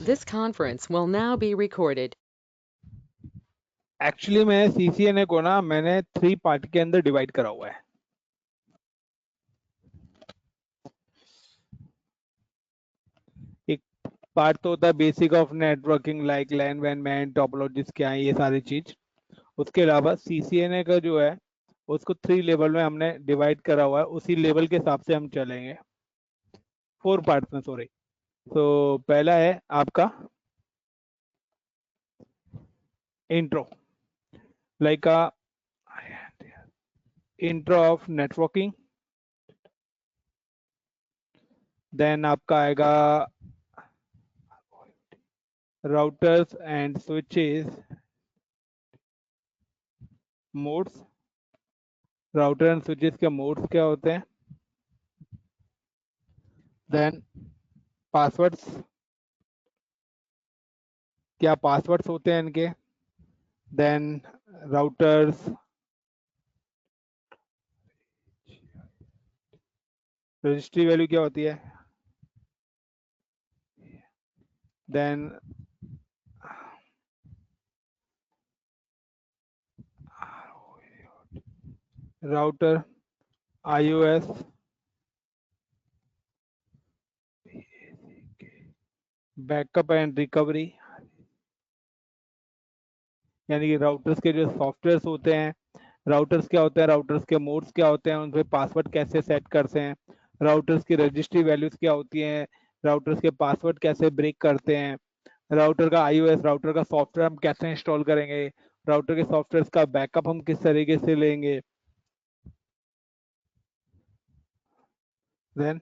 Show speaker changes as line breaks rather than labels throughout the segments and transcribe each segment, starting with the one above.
This conference will now be recorded.
Actually मैं CCNA को ना मैंने 3 पार्ट के अंदर डिवाइड करा हुआ है। एक पार्ट तो होता है basic of networking like LAN वैन मैन टोपोलॉजीज क्या है ये सारी चीज। उसके अलावा सीसीएनए का जो है उसको 3 लेवल में हमने डिवाइड करा हुआ है, उसी लेवल के हिसाब से हम चलेंगे 4 पार्ट में, सॉरी। तो पहला है आपका intro, like a intro of networking. Then आपका आएगा routers and switches modes. Router and switches के मोड्स क्या होते हैं। देन पासवर्ड्स, क्या पासवर्ड्स होते हैं इनके। देन राउटर्स, रजिस्ट्री वैल्यू क्या होती है। Then router IOS, backup and recovery, यानी कि राउटर्स के जो सॉफ्टवेयर्स होते हैं, राउटर्स क्या होते हैं, राउटर्स के मोड्स क्या होते हैं, उन पे पासवर्ड कैसे सेट करते हैं, राउटर्स की रजिस्ट्री वैल्यूज क्या होती हैं, राउटर्स के पासवर्ड कैसे ब्रेक करते हैं, राउटर का आईओएस, राउटर का सॉफ्टवेयर हम कैसे इंस्टॉल करेंगे, राउटर के सॉफ्टवेयर का बैकअप हम किस तरीके से लेंगे। देन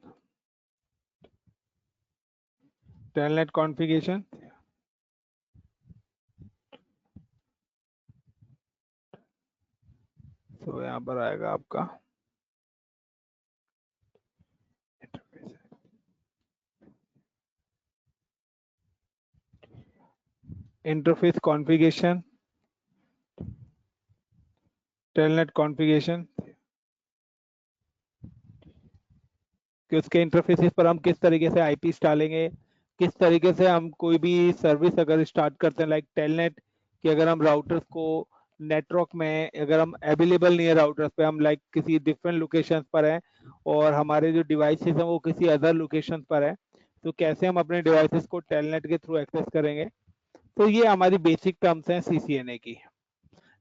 टेलनेट कॉन्फ़िगरेशन, तो यहाँ पर आएगा आपका इंटरफेस कॉन्फ़िगरेशन, टेलनेट कॉन्फ़िगरेशन कि उसके इंटरफेसेस पर हम किस तरीके से आईपीस डालेंगे, किस तरीके से हम कोई भी सर्विस अगर स्टार्ट करते हैं लाइक टेलनेट, कि अगर हम राउटर्स को नेटवर्क में अगर हम अवेलेबल नहीं है राउटर्स पे, हम लाइक किसी डिफरेंट लोकेशन पर हैं और हमारे जो डिवाइसेस हैं वो किसी अदर लोकेशन पर है, तो कैसे हम अपने डिवाइसेस को टेलनेट के थ्रू एक्सेस करेंगे। तो ये हमारी बेसिक टर्म्स हैं सीसीएनए की,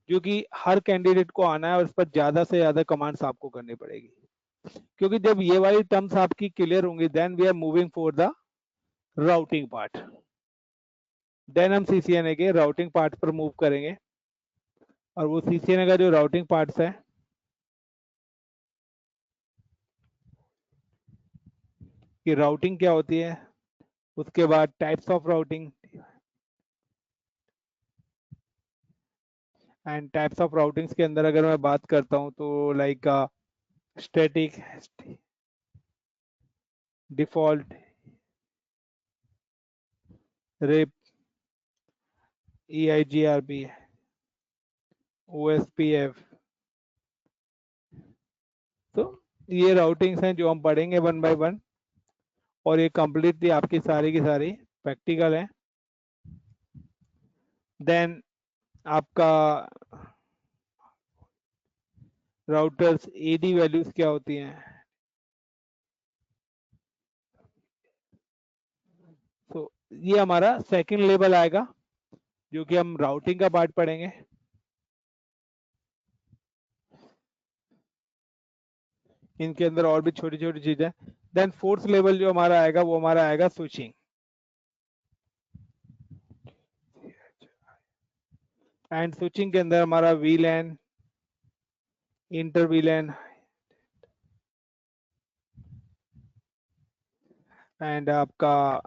जो कि हर कैंडिडेट को आना है और इस पर ज़्यादा से ज़्यादा कमांड्स आपको करनी पड़ेगी, क्योंकि जब ये वाली टर्म्स आपकी क्लियर होंगी then we are moving for the routing part. Then हम सीसीएनए के राउटिंग पार्ट पर मूव करेंगे, और वो सीसीएनए का जो राउटिंग पार्ट्स है, कि राउटिंग क्या होती है, उसके बाद types of routing, and types of routings के अंदर अगर मैं बात करता हूँ तो like static, default, RIP, EIGRP, OSPF। तो ये राउटिंग्स हैं जो हम पढ़ेंगे वन बाय वन, और ये कंप्लीटली आपकी सारी की सारी प्रैक्टिकल है। देन आपका राउटर्स एडी वैल्यूज क्या होती हैं। तो ये हमारा सेकंड लेवल आएगा, जो कि हम राउटिंग का पार्ट पढ़ेंगे। इनके अंदर और भी छोटी छोटी चीजें। देन फोर्थ लेवल जो हमारा आएगा वो हमारा आएगा स्विचिंग, एंड स्विचिंग के अंदर हमारा वीलैन, इंटर वीलैन, एंड आपका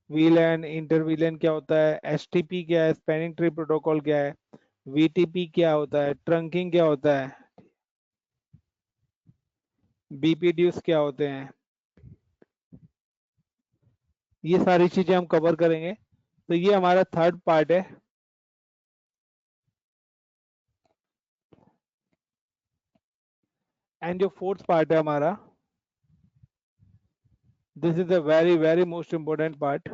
वीलैन इंटर वीलैन क्या होता है, एसटीपी क्या है, स्पैनिंग ट्री प्रोटोकॉल क्या है, वीटीपी क्या होता है, ट्रंकिंग क्या होता है, बीपीड्यूस क्या होते हैं, ये सारी चीजें हम कवर करेंगे। तो ये हमारा थर्ड पार्ट है। एंड जो फोर्थ पार्ट है हमारा, this is a very very most important part,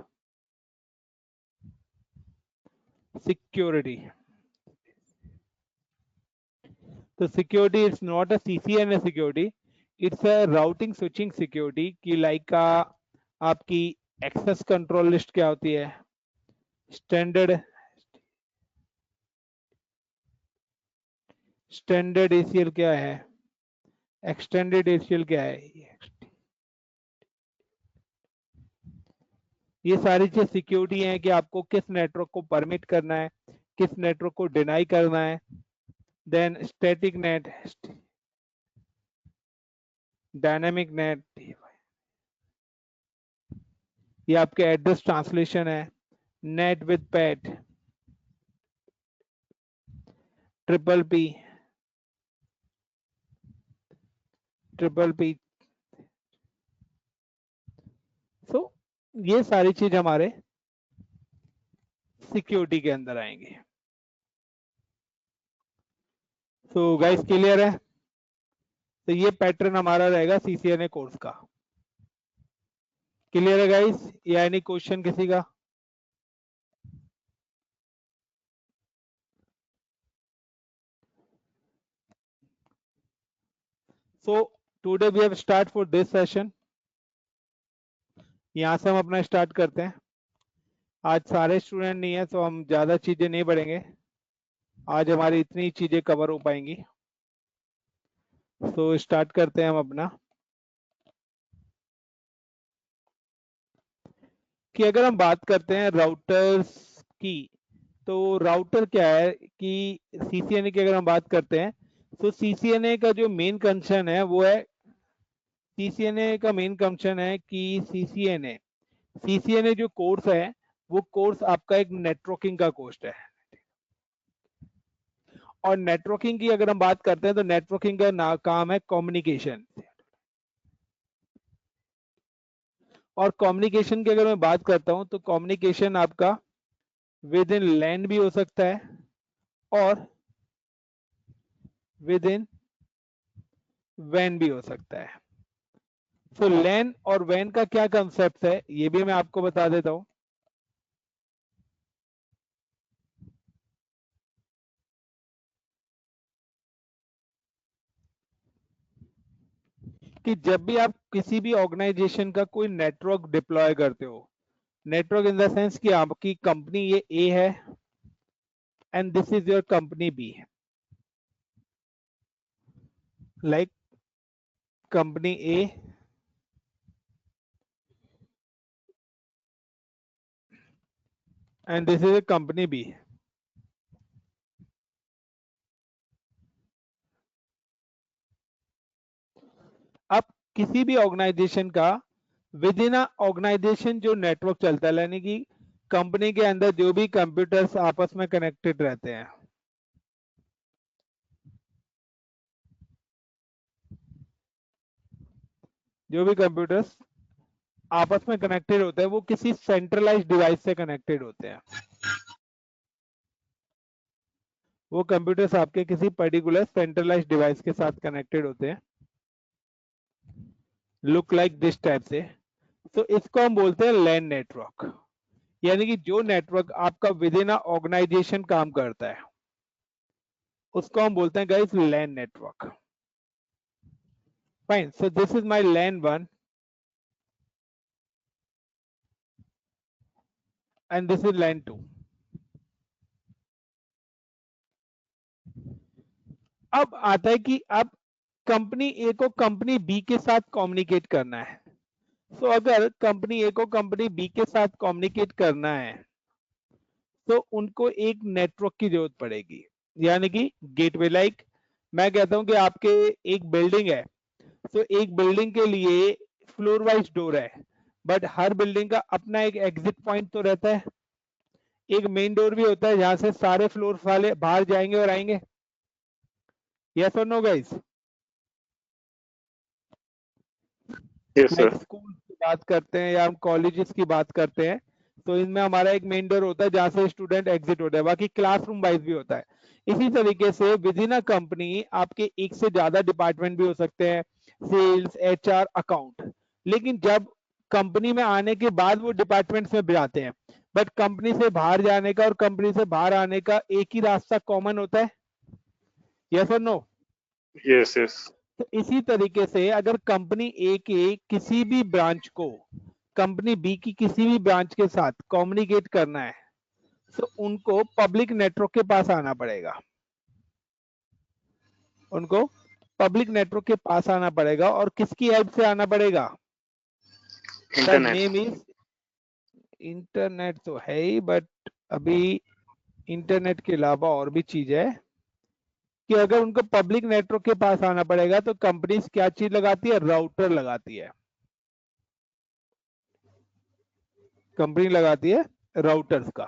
security. तो security it's not a CCNA security, it's a routing switching security की लाइक आपकी एक्सेस कंट्रोल लिस्ट क्या होती है, स्टैंडर्ड ACL क्या है, एक्सटेंडेड ACL क्या है, ये सारी चीज सिक्योरिटी है कि आपको किस नेटवर्क को परमिट करना है, किस नेटवर्क को डिनाई करना है। Then static NAT, dynamic NAT, ये आपके एड्रेस ट्रांसलेशन है, NAT with PAT, triple P. So ये सारी चीज हमारे सिक्योरिटी के अंदर आएंगे। सो गाइस क्लियर है? तो ये पैटर्न हमारा रहेगा CCNA कोर्स का। क्लियर है गाइस? या एनी क्वेश्चन किसी का? So today we have start for this session. यहां से हम अपना स्टार्ट करते हैं। आज सारे स्टूडेंट नहीं है तो हम ज्यादा चीजें नहीं पढ़ेंगे, आज हमारी इतनी चीजें कवर हो पाएंगी। तो स्टार्ट करते हैं हम अपना कि अगर हम बात करते हैं राउटर्स की, तो राउटर क्या है कि CCNA की अगर हम बात करते हैं तो CCNA का जो मेन कंसर्न है वो है, CCNA का मेन कंसर्न है कि CCNA जो कोर्स है वो कोर्स आपका एक नेटवर्किंग का कोर्स है। और नेटवर्किंग की अगर हम बात करते हैं तो नेटवर्किंग का काम है कम्युनिकेशन। और कम्युनिकेशन की अगर मैं बात करता हूं तो कम्युनिकेशन आपका विद इन लैन भी हो सकता है और विद इन वैन भी हो सकता है। तो लैन और वैन का क्या कंसेप्ट है ये भी मैं आपको बता देता हूं कि जब भी आप किसी भी ऑर्गेनाइजेशन का कोई नेटवर्क डिप्लॉय करते हो, नेटवर्क इन द सेंस कि आपकी कंपनी ये ए है and this is your company B, like company A and this is a company B. अब किसी भी ऑर्गेनाइजेशन का विद इन ऑर्गेनाइजेशन जो नेटवर्क चलता है, यानी कि कंपनी के अंदर जो भी कंप्यूटर्स आपस में कनेक्टेड रहते हैं, जो भी कंप्यूटर्स आपस में कनेक्टेड होते हैं वो किसी सेंट्रलाइज्ड डिवाइस से कनेक्टेड होते हैं। वो कंप्यूटर्स आपके किसी पर्टिकुलर सेंट्रलाइज्ड डिवाइस के साथ कनेक्टेड होते हैं, लुक लाइक दिस टाइप से। तो इसको हम बोलते हैं लैन नेटवर्क, यानी कि जो नेटवर्क आपका विद इन ऑर्गेनाइजेशन काम करता है उसको हम बोलते हैं guys LAN network. Fine, so this is my LAN 1 and this is LAN 2। अब आता है कि अब कंपनी ए को कंपनी बी के साथ कम्युनिकेट करना है। तो अगर कंपनी ए को कंपनी बी के साथ कम्युनिकेट करना है तो उनको एक नेटवर्क की जरूरत पड़ेगी, यानी कि गेटवे। लाइक मैं कहता हूं कि आपके एक बिल्डिंग है, तो एक बिल्डिंग के लिए फ्लोर वाइज डोर है, बट हर बिल्डिंग का अपना एक एग्जिट पॉइंट तो रहता है, एक मेन डोर भी होता है जहां से सारे फ्लोर वाले बाहर जाएंगे और आएंगे। यस और no guys?
Yes
like
sir.
School की बात करते हैं या हम कॉलेजेस की बात करते हैं तो इनमें हमारा एक मेन डोर होता है जहां से स्टूडेंट एग्जिट होता है, बाकी क्लासरूम वाइज भी होता है। इसी तरीके से विद इन अ कंपनी आपके एक से ज्यादा डिपार्टमेंट भी हो सकते हैं, सेल्स, HR, अकाउंट। लेकिन जब कंपनी में आने के बाद वो डिपार्टमेंट्स में जाते हैं बट कंपनी से बाहर जाने का और कंपनी से बाहर आने का एक ही रास्ता कॉमन होता है, यस और नो?
Yes, yes.
तो इसी तरीके से अगर कंपनी ए के किसी भी ब्रांच को कंपनी बी की किसी भी ब्रांच के साथ कम्युनिकेट करना है तो उनको पब्लिक नेटवर्क के पास आना पड़ेगा, उनको पब्लिक नेटवर्क के पास आना पड़ेगा। और किसकी हेल्प से आना पड़ेगा? The
Internet.
Name is internet तो है ही, बट अभी इंटरनेट के अलावा और भी चीज है कि अगर उनको पब्लिक नेटवर्क के पास आना पड़ेगा तो कंपनी क्या चीज लगाती है? राउटर लगाती है, कंपनी लगाती है राउटर्स का।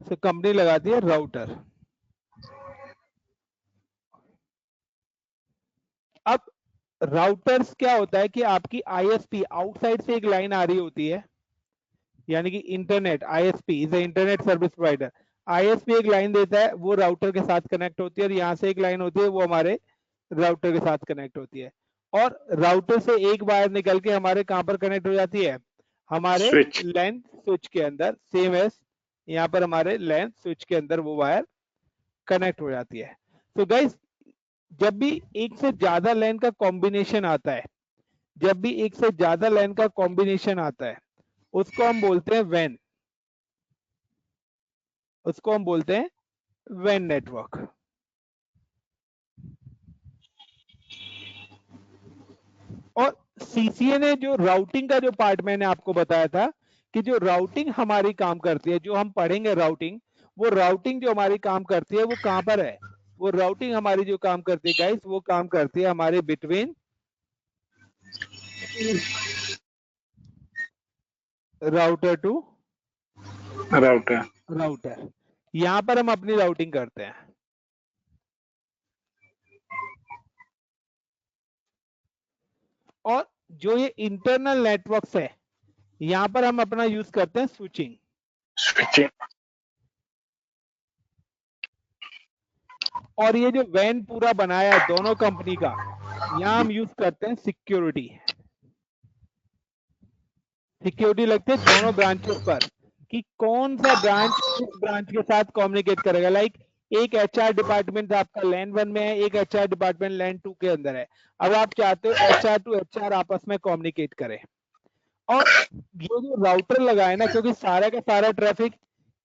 तो कंपनी लगाती है राउटर। अब राउटर्स क्या होता है कि आपकी आईएसपी आउटसाइड से एक लाइन आ रही होती है, यानी कि internet ISP is internet service provider. ISP एक लाइन देता है, वो राउटर के साथ कनेक्ट होती है, और यहाँ से एक लाइन होती है वो हमारे राउटर के साथ कनेक्ट होती है। और राउटर से एक वायर निकल के हमारे कहां पर कनेक्ट हो जाती है? हमारे
Switch.
लैन स्विच के अंदर, सेम एज यहाँ पर हमारे लैन स्विच के अंदर वो वायर कनेक्ट हो जाती है। तो गाइस जब भी एक से ज्यादा लैन का कॉम्बिनेशन आता है, जब भी एक से ज्यादा लैन का कॉम्बिनेशन आता है उसको हम बोलते हैं वैन, उसको हम बोलते हैं वैन नेटवर्क। और सीसीए ने जो राउटिंग का जो पार्ट मैंने आपको बताया था कि जो राउटिंग हमारी काम करती है, जो हम पढ़ेंगे राउटिंग, वो राउटिंग जो हमारी काम करती है वो कहां पर है? वो राउटिंग हमारी जो काम करती है गाइस, वो काम करती है हमारे between router to
Router.
Router. यहां पर हम अपनी राउटिंग करते हैं। और जो ये इंटरनल नेटवर्क्स है यहां पर हम अपना यूज करते हैं स्विचिंग।
Switching.
और ये जो वैन पूरा बनाया है दोनों कंपनी का, यहां हम यूज करते हैं सिक्योरिटी। सिक्योरिटी लगती है दोनों ब्रांचेस पर कि कौन सा ब्रांच किस ब्रांच के साथ कम्युनिकेट करेगा। लाइक एक एचआर डिपार्टमेंट आपका लैन 1 में है, एक एचआर डिपार्टमेंट लैन 2 के अंदर है। अब आप चाहते हो एचआर टू एचआर आपस में कम्युनिकेट करें, और ये जो राउटर लगा है ना, क्योंकि सारा का सारा ट्रैफिक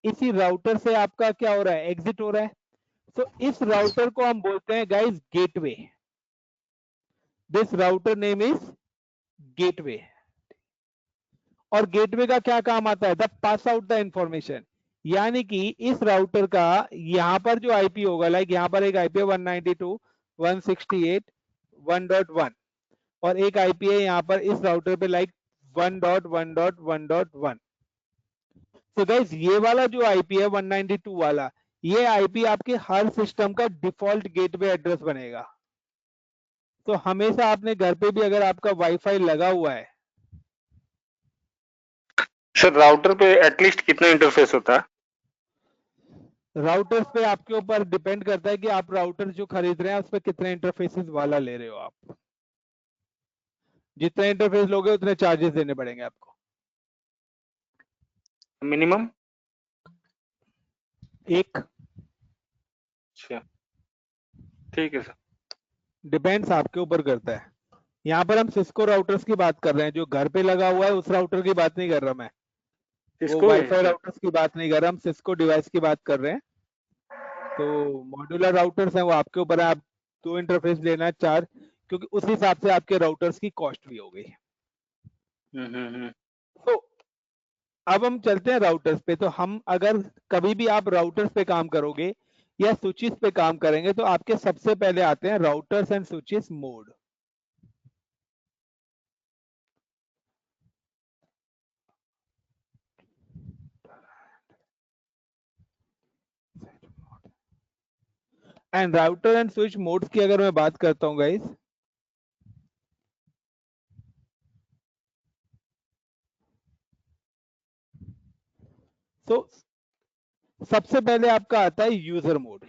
इसी राउटर से आपका क्या हो रहा है? एग्जिट हो रहा है। तो इस राउटर को हम बोलते हैं guys gateway. This router name is gateway. और गेटवे का क्या काम आता है? The pass out the information. यानी कि इस राउटर का यहां पर जो आईपी होगा, लाइक यहां पर एक आईपी है 192.168.1.1 और एक आईपी है यहां पर इस राउटर पे लाइक 1.1.1.1। तो गाइस ये वाला जो आईपी है 192 वाला, ये आईपी आपके हर सिस्टम का डिफॉल्ट गेटवे एड्रेस बनेगा। तो हमेशा आपने घर पे भी अगर आपका वाईफाई लगा हुआ है,
सर राउटर पे एटलीस्ट कितना इंटरफेस होता है?
राउटर्स पे आपके ऊपर डिपेंड करता है कि आप राउटर जो खरीद रहे हैं उस पर कितने इंटरफेसेस वाला ले रहे हो आप। जितने इंटरफेस लोगे उतने चार्जेस देने पड़ेंगे आपको।
मिनिमम?
एक
अच्छा, ठीक है सर।
डिपेंड्स आपके ऊपर करता है। यहाँ पर हम सिस्को राउटर्स की बात कर रहे हैं, जो घर पे लगा हुआ है उस राउटर की बात नहीं कर रहा मैं, वो
किसको है
वाईफाई
सर?
राउटर्स की बात नहीं कर रहा, हम सिस्को डिवाइस की बात कर रहे हैं। तो मॉड्यूलर राउटर्स हैं वो आपके ऊपर है, आप दो इंटरफेस लेना है, चार, क्योंकि उस हिसाब से आपके राउटर्स की कॉस्ट भी हो गई। तो अब हम चलते हैं राउटर्स पे। तो हम अगर कभी भी आप राउटर्स पे काम करोगे या स्विचेस पे काम करेंगे तो आपके सबसे पहले आते हैं routers and switches mode. And router and switch modes की अगर मैं बात करता हूं गाइस, तो सबसे पहले आपका आता है यूजर मोड।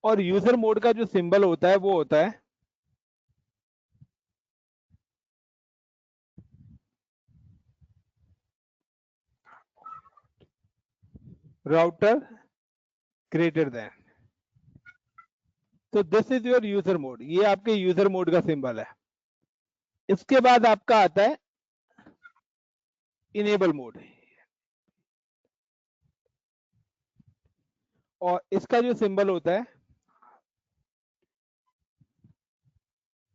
और यूजर मोड का जो सिंबल होता है वो होता है राउटर ग्रेटर देन। तो this is your user mode, ये आपके यूजर मोड का सिंबल है। इसके बाद आपका आता है इनेबल मोड, और इसका जो सिंबल होता है,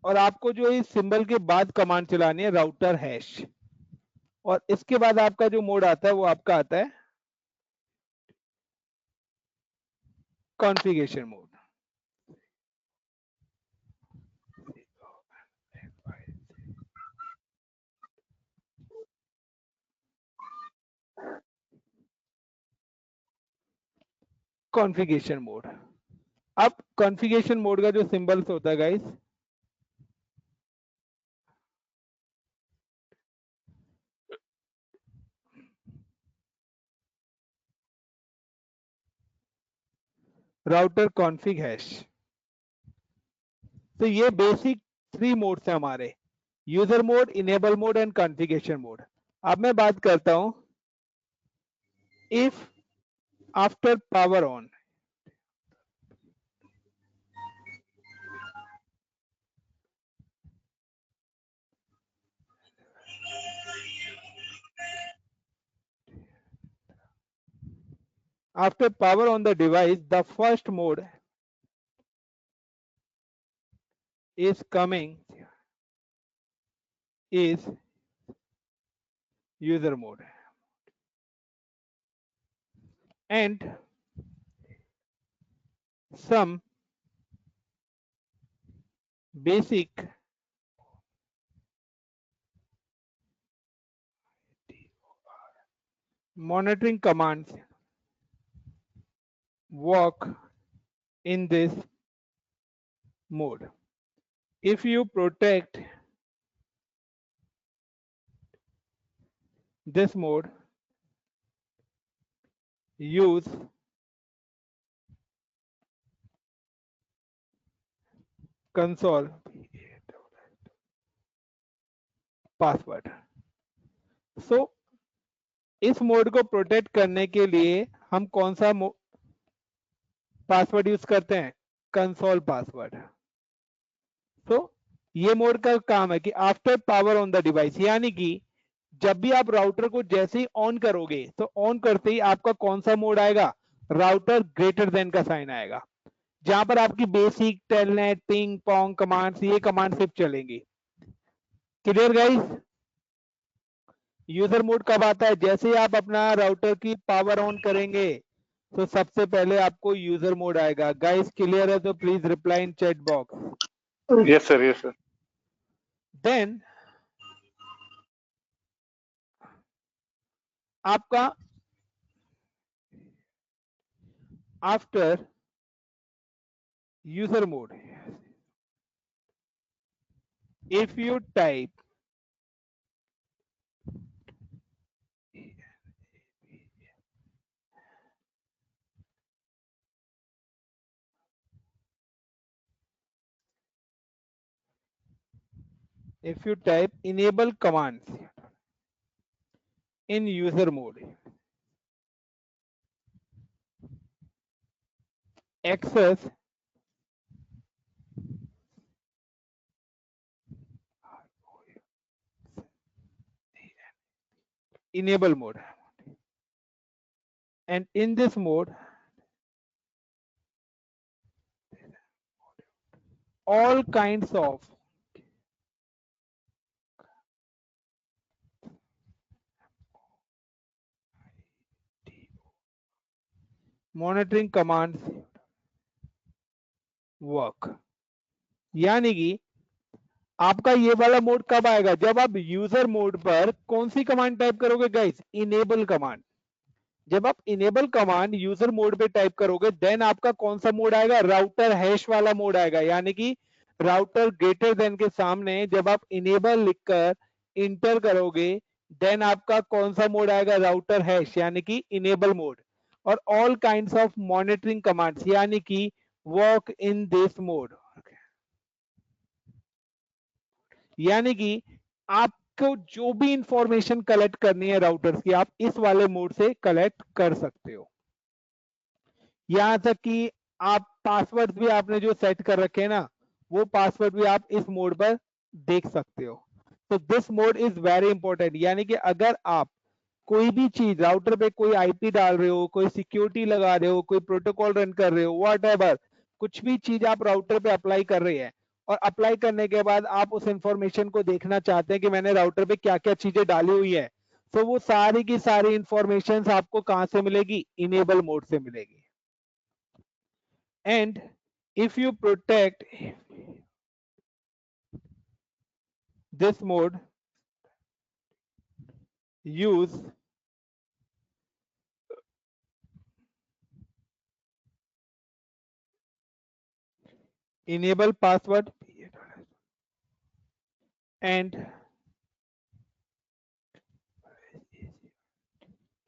और आपको जो इस सिंबल के बाद कमांड चलानी है राउटर हैश, और इसके बाद आपका जो मोड आता है वो आपका आता है कॉन्फ़िगरेशन मोड। कॉन्फ़िगरेशन मोड, अब कॉन्फ़िगरेशन मोड का जो सिंबल्स होता है गाइस, राउटर कॉन्फ़िग हैश। तो ये बेसिक 3 मोड्स हैं हमारे, user mode, enable mode and configuration mode. अब मैं बात करता हूं if after power on, after power on the device, the first mode is coming is user mode, and some basic monitoring commands work in this mode. If you protect this mode, use console password. So इस mode को protect करने के लिए हम कौन सा password use करते हैं? Console password. तो ये मोड का काम है कि after power on the device, यानी कि जब भी आप राउटर को जैसे ही ऑन करोगे तो ऑन करते ही आपका कौन सा मोड आएगा? राउटर ग्रेटर देन का साइन आएगा, जहां पर आपकी basic telnet ping pong commands, ये कमांड सिर्फ चलेंगी। Clear guys? यूजर मोड कब आता है? जैसे ही आप अपना राउटर की पावर ऑन करेंगे तो सबसे पहले आपको यूजर मोड आएगा। गाइस क्लियर है तो please reply in chat box.
Yes sir, yes sir.
Then आपका after user mode, if you type enable commands in user mode, access enable mode, and in this mode all kinds of monitoring commands work। यानी कि आपका ये वाला mode कब आएगा? जब आप यूजर मोड पर कौन सी कमांड टाइप करोगे गाइस? Enable command. जब आप इनेबल कमांड यूजर मोड पे टाइप करोगे देन आपका कौन सा मोड आएगा? राउटर हैश वाला मोड आएगा। यानी कि राउटर ग्रेटर देन के सामने जब आप इनेबल लिखकर इंटर करोगे देन आपका कौन सा मोड आएगा? राउटर हैश, यानी कि इनेबल मोड। और all kinds of monitoring commands, यानी कि वर्क इन दिस मोड। यानी कि आपको जो भी इंफॉर्मेशन कलेक्ट करनी है राउटर्स की, आप इस वाले मोड से कलेक्ट कर सकते हो। यहां तक कि आप पासवर्ड भी आपने जो सेट कर रखे हैं ना, वो पासवर्ड भी आप इस मोड पर देख सकते हो। तो this mode is very important. यानी कि अगर आप कोई भी चीज राउटर पे कोई आईपी डाल रहे हो, कोई सिक्योरिटी लगा रहे हो, कोई प्रोटोकॉल रन कर रहे हो, व्हाटएवर, कुछ भी चीज आप राउटर पे अप्लाई कर रहे हैं, और अप्लाई करने के बाद आप उस इंफॉर्मेशन को देखना चाहते हैं कि मैंने राउटर पे क्या क्या चीजें डाली हुई है, तो वो सारी की सारी इंफॉर्मेशन आपको कहां से मिलेगी? इनेबल मोड से मिलेगी। And if you protect this mode, use enable password and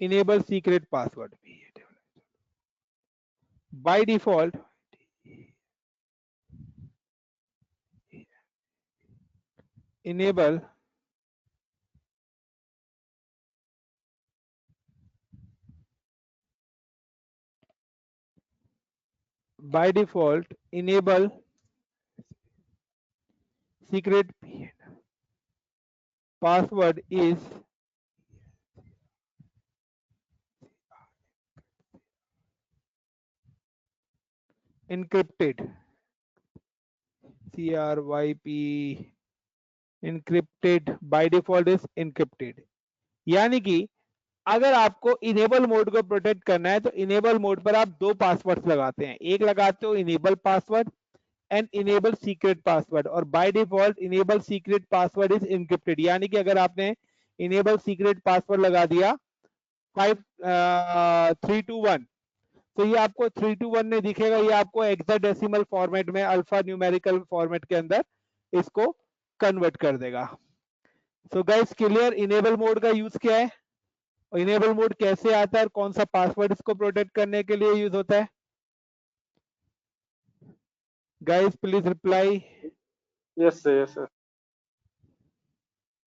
enable secret password. By default, enable by default enable secret password is encrypted. CRYP encrypted by default is encrypted. यानी कि अगर आपको enable mode को protect करना है तो enable mode पर आप दो पासवर्ड्स लगाते हैं, एक लगाते हो enable password and enable secret password, और by default enable secret password is encrypted. यानी कि अगर आपने इनेबल सीक्रेट पासवर्ड लगा दिया 5321, तो ये आपको 321 में दिखेगा, ये आपको हेक्साडेसिमल फॉर्मेट में अल्फा न्यूमेरिकल फॉर्मेट के अंदर इसको कन्वर्ट कर देगा। So guys clear enable mode का यूज क्या है, इनेबल मोड कैसे आता है, और कौन सा पासवर्ड इसको प्रोटेक्ट करने के लिए यूज होता है? Guys please reply.
Yes sir, yes sir.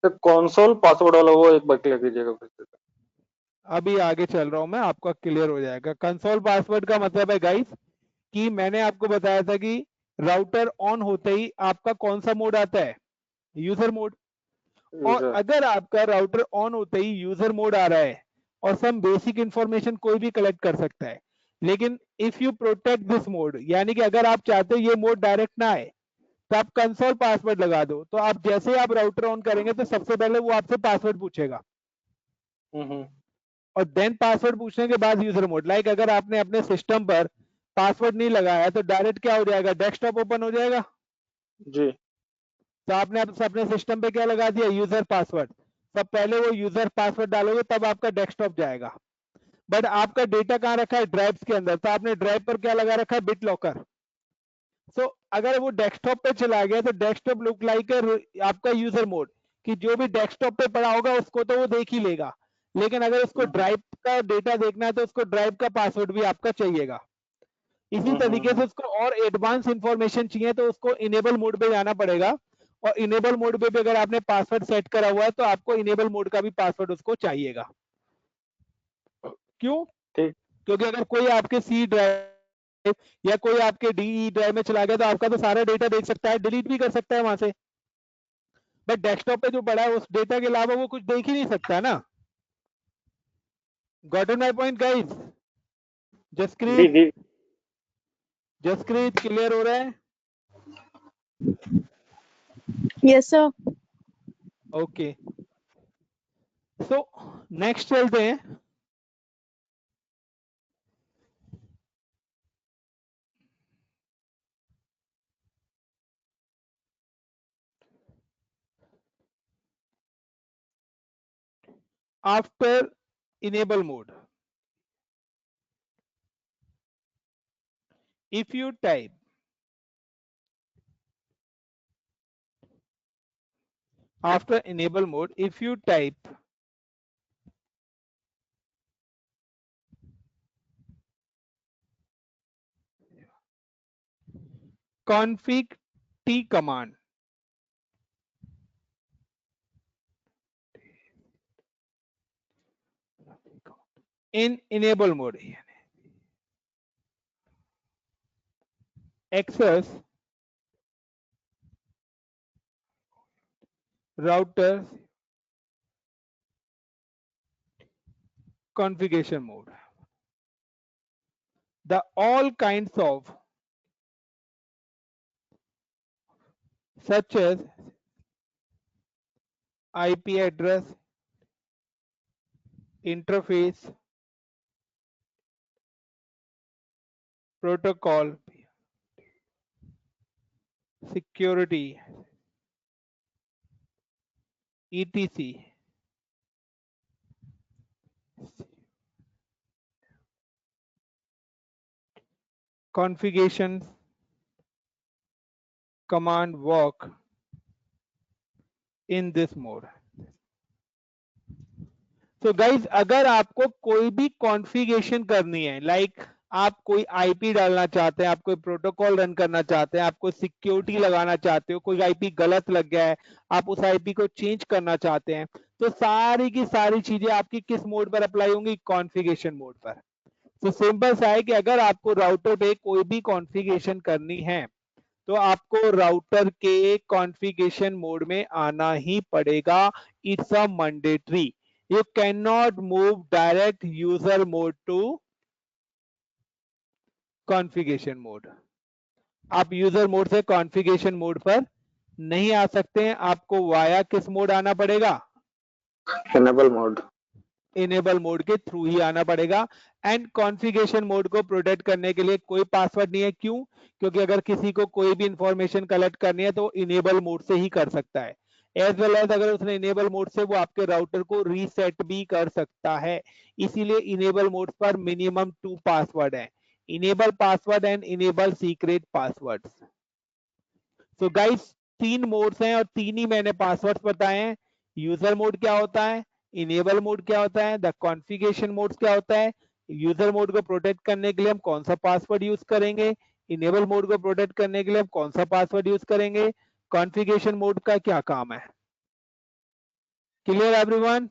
तो कंसोल पासवर्ड वाला वो एक बार क्लियर कीजिएगा फिर से।
अभी आगे चल रहा हूं मैं, आपका क्लियर हो जाएगा। कंसोल पासवर्ड का मतलब है गाइस कि मैंने आपको बताया था कि राउटर ऑन होते ही आपका कौन सा मोड आता है? User mode. और
यूजर।
अगर आपका राउटर ऑन होते ही यूजर मोड आ रहा है और सम बेसिक इंफॉर्मेशन कोई भी कलेक्ट कर सकता है, लेकिन if you protect this mode, यानी कि अगर आप चाहते हो ये मोड डायरेक्ट ना आए, तो आप कंसोल पासवर्ड लगा दो। तो आप जैसे आप राउटर ऑन करेंगे तो सबसे पहले वो आपसे पासवर्ड पूछेगा, और देन पासवर्ड पूछने के बाद यूजर मोड। लाइक अगर आपने अपने सिस्टम पर पासवर्ड नहीं लगाया तो डायरेक्ट क्या हो जाएगा? डेस्कटॉप ओपन हो जाएगा।
जी।
तो आपने अपने सिस्टम पे क्या लगा दिया? User password. सब पहले वो यूजर पासवर्ड डालोगे तब आपका डेस्कटॉप जाएगा। बट आपका डेटा कहाँ रखा है? ड्राइव्स के अंदर। तो आपने ड्राइव पर क्या लगा रखा है? Bit locker. सो अगर वो डेस्कटॉप पे चला गया तो डेस्कटॉप लुक लाइक आपका यूजर मोड, कि जो भी डेस्कटॉप पे पड़ा होगा उसको तो वो देख ही लेगा, लेकिन अगर उसको ड्राइव का डेटा देखना है तो उसको ड्राइव का पासवर्ड भी आपका चाहिएगा। इसी तरीके से उसको और एडवांस इंफॉर्मेशन चाहिए तो उसको इनेबल मोड पे जाना पड़ेगा, और इनेबल मोड पे भी अगर आपने पासवर्ड सेट करा हुआ है तो आपको इनेबल मोड का भी पासवर्ड उसको चाहिएगा। क्यों?
ठीक।
क्योंकि अगर कोई आपके सी ड्राइव या कोई आपके डी ड्राइव में चला गया तो आपका तो सारा डेटा देख सकता है, डिलीट भी कर सकता है वहां से, बट डेस्कटॉप पे जो पड़ा है उस डेटा के अलावा वो कुछ देख ही नहीं सकता ना। Got my point guys?
जी
जसक्रीत,
जी।
जसक्रीत क्लियर हो रहा है?
Yes sir.
Okay, so next चलते हैं। After enable mode, if you type after enable mode, if you type config t command in enable mode access routers configuration mode. The all kinds of such as IP address, interface, protocol, security, etc. configurations command work in this mode. So guys, अगर आपको कोई भी configuration करनी है, like आप कोई IP डालना चाहते हैं, आप कोई प्रोटोकॉल रन करना चाहते हैं, आपको सिक्योरिटी लगाना चाहते हो, कोई आईपी गलत लग गया है, आप उस आईपी को चेंज करना चाहते हैं, तो सारी की सारी चीजें आपकी किस मोड पर अप्लाई होंगी? कॉन्फ़िगरेशन मोड पर। तो सिंपल सा है कि अगर आपको राउटर पे कोई भी कॉन्फ़िगरेशन करनी है तो आपको राउटर के कॉन्फ़िगरेशन मोड में आना ही पड़ेगा। It's a mandatory. You can not move direct user mode to configuration mode. आप यूजर मोड से कॉन्फ़िगरेशन मोड पर नहीं आ सकते हैं, आपको वाया किस मोड आना पड़ेगा?
Enable mode.
इनेबल मोड के थ्रू ही आना पड़ेगा। एंड कॉन्फ़िगरेशन मोड को प्रोटेक्ट करने के लिए कोई पासवर्ड नहीं है। क्यों? क्योंकि अगर किसी को कोई भी इंफॉर्मेशन कलेक्ट करनी है तो इनेबल मोड से ही कर सकता है। एज वेल एज अगर उसने इनेबल मोड से वो आपके राउटर को रीसेट भी कर सकता है। इसीलिए इनेबल मोड पर मिनिमम 2 पासवर्ड है, enable password and enable secret password. So guys 3 modes हैं और 3 ही मैंने पासवर्ड्स बताए हैं। यूजर मोड क्या होता है, इनेबल मोड क्या होता है, द कॉन्फ़िगरेशन मोड क्या होता है, यूजर मोड को प्रोटेक्ट करने के लिए हम कौन सा पासवर्ड यूज करेंगे, इनेबल मोड को प्रोटेक्ट करने के लिए हम कौन सा पासवर्ड यूज करेंगे, कॉन्फ़िगरेशन मोड का क्या काम है। Clear everyone?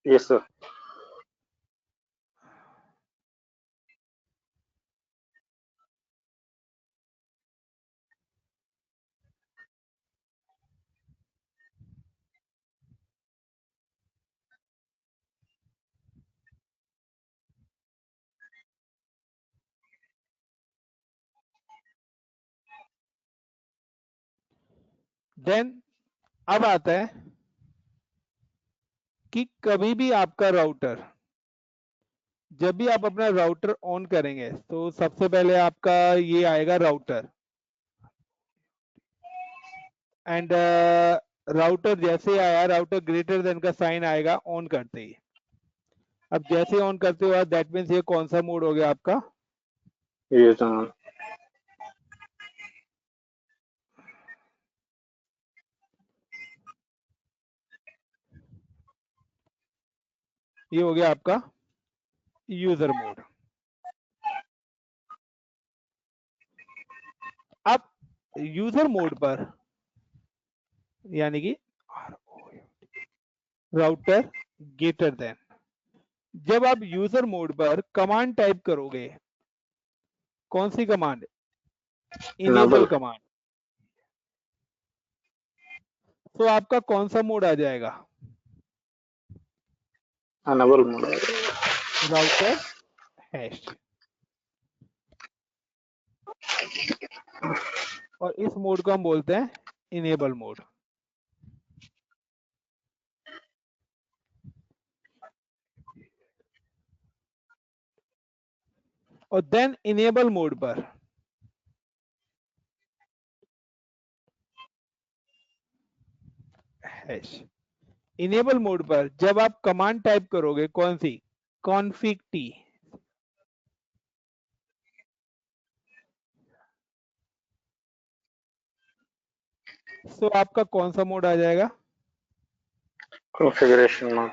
Yes sir.
Then अब आता है कि कभी भी आपका राउटर, जब भी आप अपना राउटर ऑन करेंगे तो सबसे पहले आपका ये आएगा राउटर, एंड राउटर जैसे आया, राउटर ग्रेटर देन का साइन आएगा ऑन करते ही। अब जैसे ऑन करते हो दैट मीन्स ये कौन सा मोड हो गया आपका?
ये सर।
ये हो गया आपका यूजर मोड। अब यूजर मोड पर यानी कि राउटर ग्रेटर देन, जब आप यूजर मोड पर कमांड टाइप करोगे, कौन सी कमांड? इनेबल कमांड, तो आपका कौन सा मोड आ जाएगा?
Enable mode.
Router hash. और इस मोड को हम बोलते हैं इनेबल मोड। और देन इनेबल मोड पर हैश। इनेबल मोड पर जब आप कमांड टाइप करोगे, कौन सी? कॉन्फिग टी, तो आपका कौन सा मोड आ जाएगा?
Configuration mode.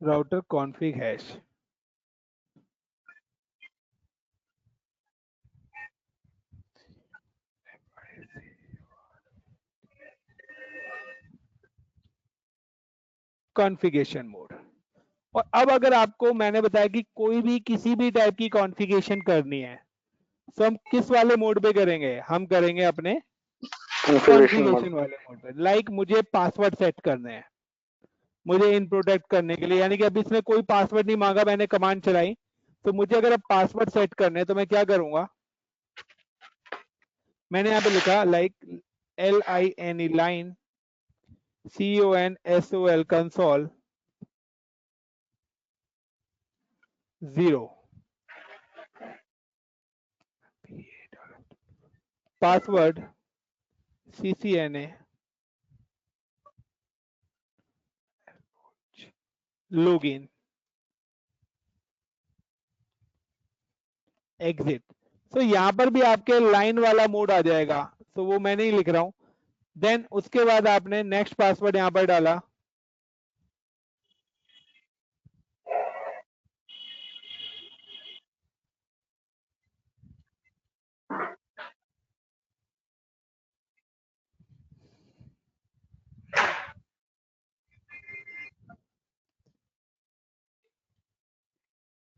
Router config hash. Configuration mode. और अब अगर आपको मैंने बताया कि कोई भी किसी भी टाइप की कॉन्फ़िगरेशन करनी है तो हम किस वाले मोड पे करेंगे? हम करेंगे अपने
कॉन्फ़िगरेशन मोड।
कॉन्फ़िगरेशन वाले मोड पे। लाइक मुझे पासवर्ड सेट करने हैं, मुझे इन प्रोटेक्ट करने के लिए, यानी कि अभी इसने कोई पासवर्ड नहीं मांगा, मैंने कमांड चलाई, तो मुझे अगर अब पासवर्ड सेट करने हैं तो मैं क्या करूंगा? मैंने यहाँ पे लिखा like LINE line CONSOL console 0 password CCNA login exit. तो यहाँ पर भी आपके लाइन वाला मोड आ जाएगा, तो वो मैं नहीं लिख रहा हूं। देन उसके बाद आपने नेक्स्ट पासवर्ड यहाँ पर डाला,